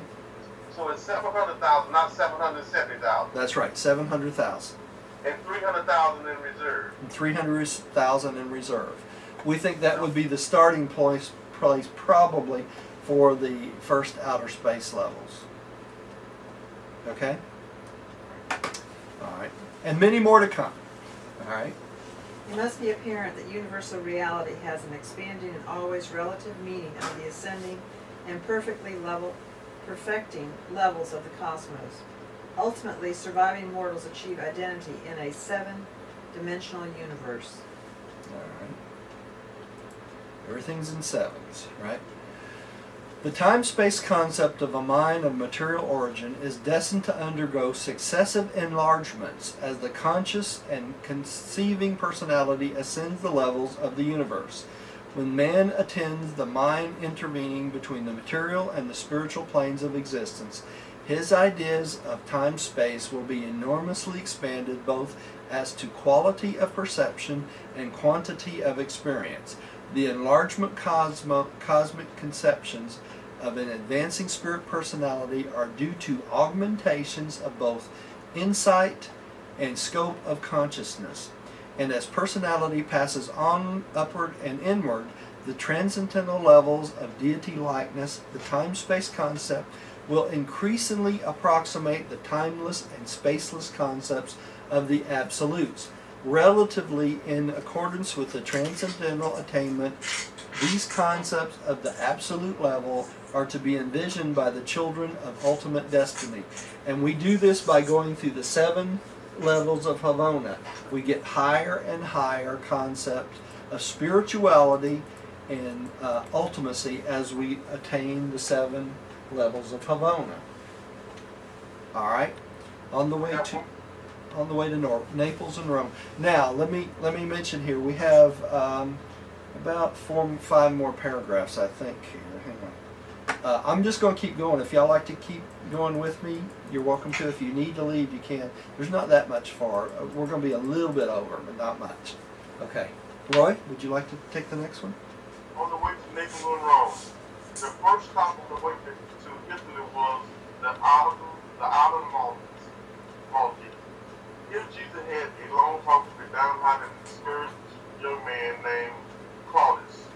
So it's 700,000, not 770,000. That's right, 700,000. And 300,000 in reserve. And 300,000 in reserve. We think that would be the starting place probably for the first outer space levels. Okay? All right. And many more to come. All right? It must be apparent that universal reality has an expanding and always relative meaning of the ascending and perfecting levels of the cosmos. Ultimately, surviving mortals achieve identity in a 7-dimensional universe. All right. Everything's in 7s, right? The time-space concept of a mind of material origin is destined to undergo successive enlargements as the conscious and conceiving personality ascends the levels of the universe. When man attains the mind intervening between the material and the spiritual planes of existence, his ideas of time-space will be enormously expanded both as to quality of perception and quantity of experience. The enlargement cosmic conceptions of an advancing spirit personality are due to augmentations of both insight and scope of consciousness. And as personality passes on upward and inward, the transcendental levels of deity likeness, the time-space concept will increasingly approximate the timeless and spaceless concepts of the absolutes. Relatively in accordance with the transcendental attainment, these concepts of the absolute level are to be envisioned by the children of ultimate destiny. And we do this by going through the 7 levels of Havona. We get higher and higher concepts of spirituality and ultimacy as we attain the 7 levels of Havona. All right, on the way to Naples and Rome. Now, let me mention here. We have about 4 or 5 more paragraphs, I think. Here, hang on. I'm just going to keep going. If y'all like to keep going with me, you're welcome to. If you need to leave, you can. There's not that much far. We're going to be a little bit over, but not much. Okay, Roy, would you like to take the next one? On the way to Naples and Rome, the first stop on the way to Italy was the Island Maltese. Here Jesus had a long talk with a downhearted and discouraged young man named Claudius.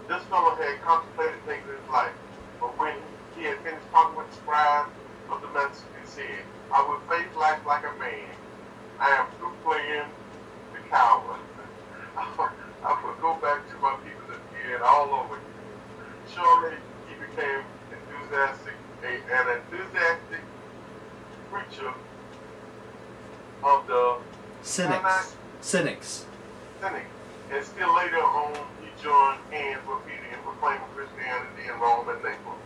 This fellow had contemplated taking his life, but when he had finished talking with the scribe of Damascus, he said, I will face life like a man. I am through playing the coward. I will go back to my people again all over again. Surely he became an enthusiastic preacher of the Cynics. And still later on, he joined hands with Peter in proclaiming Christianity in Rome and Naples.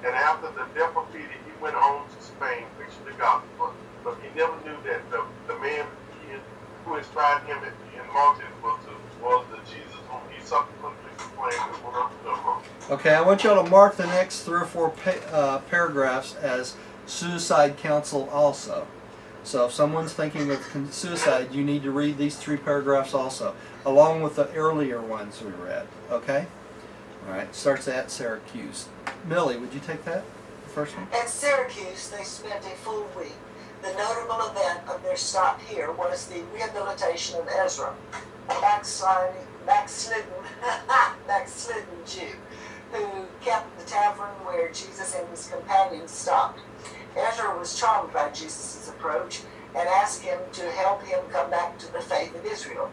And after the death of Peter, he went on to Spain preaching the gospel. But he never knew that the man who inspired him in Malta was the Jesus whom he subsequently proclaimed the word of God. Okay, I want y'all to mark the next 3 or 4 paragraphs as suicide counsel also. So if someone's thinking of suicide, you need to read these 3 paragraphs also, along with the earlier ones we read. Okay? All right, starts at Syracuse. Millie, would you take that, the first one? At Syracuse, they spent a full week. The notable event of their stop here was the rehabilitation of Ezra, a backslidden Jew who kept the tavern where Jesus and his companions stopped. Ezra was charmed by Jesus' approach and asked him to help him come back to the faith of Israel.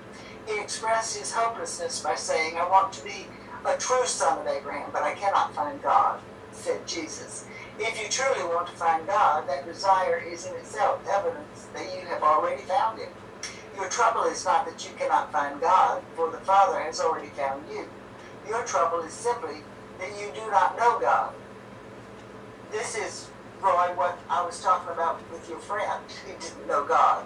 He expressed his hopelessness by saying, I want to be a true son of Abraham, but I cannot find God, said Jesus. If you truly want to find God, that desire is in itself evidence that you have already found him. Your trouble is not that you cannot find God, for the Father has already found you. Your trouble is simply that you do not know God. This is, Roy, what I was talking about with your friend who didn't know God.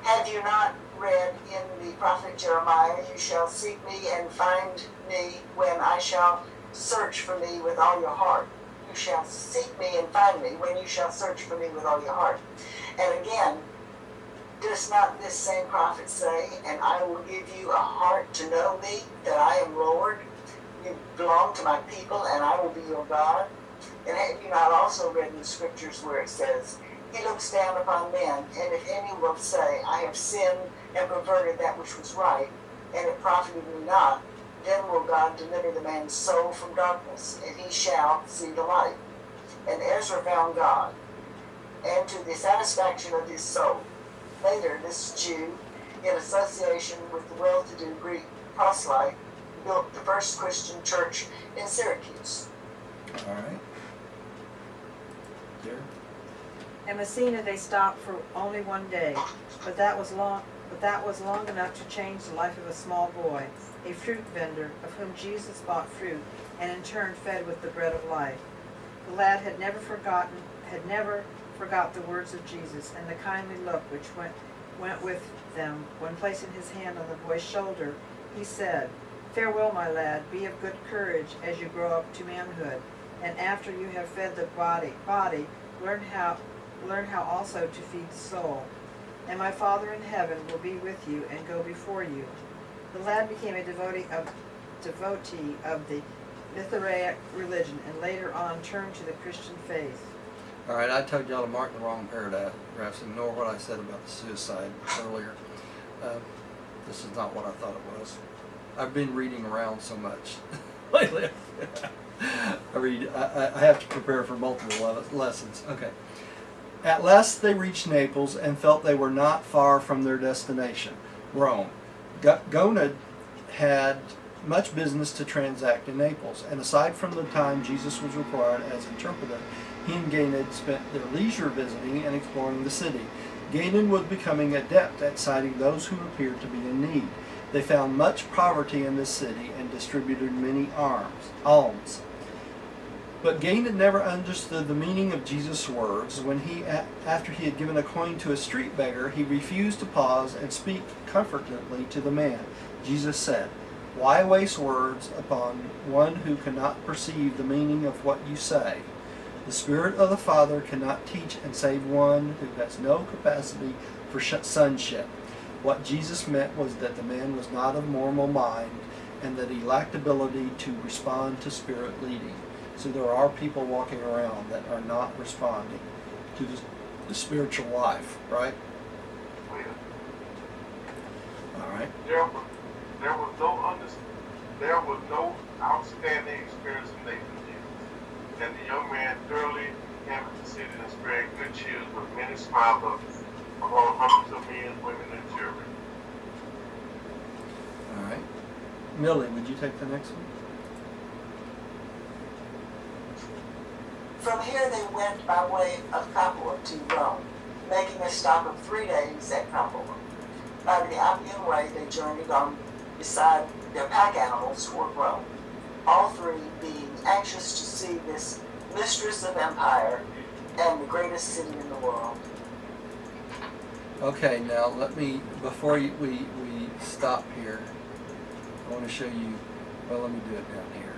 Have you not read in the prophet Jeremiah, you shall seek me and find me when I shall search for me with all your heart. You shall seek me and find me when you shall search for me with all your heart. And again, does not this same prophet say, and I will give you a heart to know me, that I am Lord? You belong to my people and I will be your God. And have you not also read in the scriptures where it says, he looks down upon men, and if any will say, I have sinned and perverted that which was right, and it profited me not, then will God deliver the man's soul from darkness, and he shall see the light. And Ezra found God, and to the satisfaction of his soul. Later, this Jew, in association with the well-to-do Greek proselyte, built the first Christian church in Syracuse. All right. There. At Messina they stopped for only one day, but that was long enough to change the life of a small boy, a fruit vendor, of whom Jesus bought fruit, and in turn fed with the bread of life. The lad had never forgot the words of Jesus, and the kindly look which went with them. When placing his hand on the boy's shoulder, he said, Farewell, my lad, be of good courage as you grow up to manhood, and after you have fed the body, learn how also to feed the soul. And my Father in heaven will be with you and go before you. The lad became a devotee of the Mithraic religion, and later on turned to the Christian faith. All right, I told y'all to mark the wrong paragraphs. Ignore what I said about the suicide earlier. This is not what I thought it was. I've been reading around so much lately. I have to prepare for multiple lessons. Okay. At last they reached Naples and felt they were not far from their destination, Rome. Jonah had much business to transact in Naples, and aside from the time Jesus was required as interpreter, he and Gannon spent their leisure visiting and exploring the city. Gannon was becoming adept at citing those who appeared to be in need. They found much poverty in this city and distributed many alms. But Gannon never understood the meaning of Jesus' words. When after he had given a coin to a street beggar, he refused to pause and speak comfortably to the man. Jesus said, "Why waste words upon one who cannot perceive the meaning of what you say? The Spirit of the Father cannot teach and save one who has no capacity for sonship." What Jesus meant was that the man was not of normal mind and that he lacked ability to respond to Spirit leading. So there are people walking around that are not responding to the spiritual life, right? All right. There was no outstanding experience in Nathan Jesus, and the young man thoroughly canvassed the city and spread good cheer with many smiles among hundreds of men, women, and children. All right. Millie, would you take the next one? From here they went by way of Capua to Rome, making a stop of 3 days at Capua. By the Appian Way they journeyed on beside their pack animals toward Rome, all three being anxious to see this mistress of empire and the greatest city in the world. Okay, now before we stop here, I want to show you, well, let me do it down here.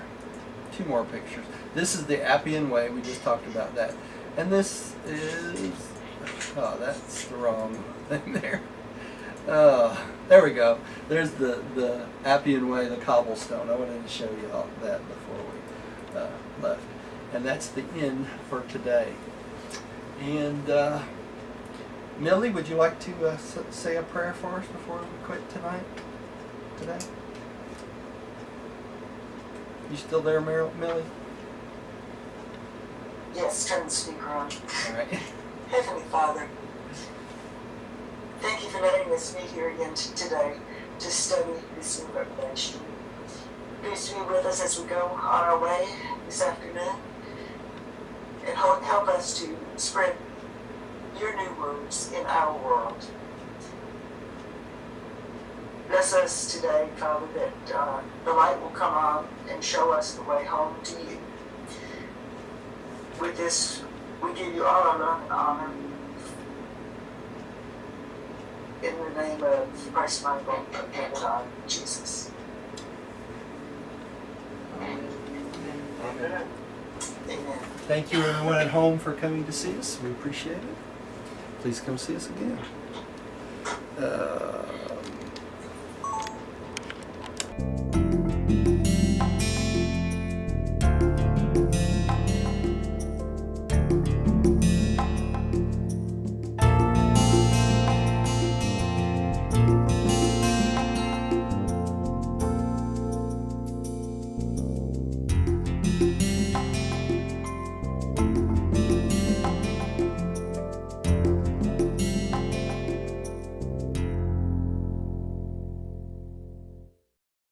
2 more pictures. This is the Appian Way, we just talked about that. And this is, oh, that's the wrong thing there. There we go. There's the Appian Way, the cobblestone. I wanted to show you all that before we left. And that's the end for today. And Millie, would you like to say a prayer for us before we quit today? You still there, Millie? Yes, turn the speaker on. All right. Heavenly Father, thank you for letting us meet here again today to study this new revelation. Please be with us as we go on our way this afternoon, and help us to spread your new words in our world. Bless us today, Father, that the light will come on and show us the way home to you. With this, we give you all our love and honor. In the name of Christ, my Lord, and God, Jesus. Amen. Amen. Thank you, everyone at home, for coming to see us. We appreciate it. Please come see us again.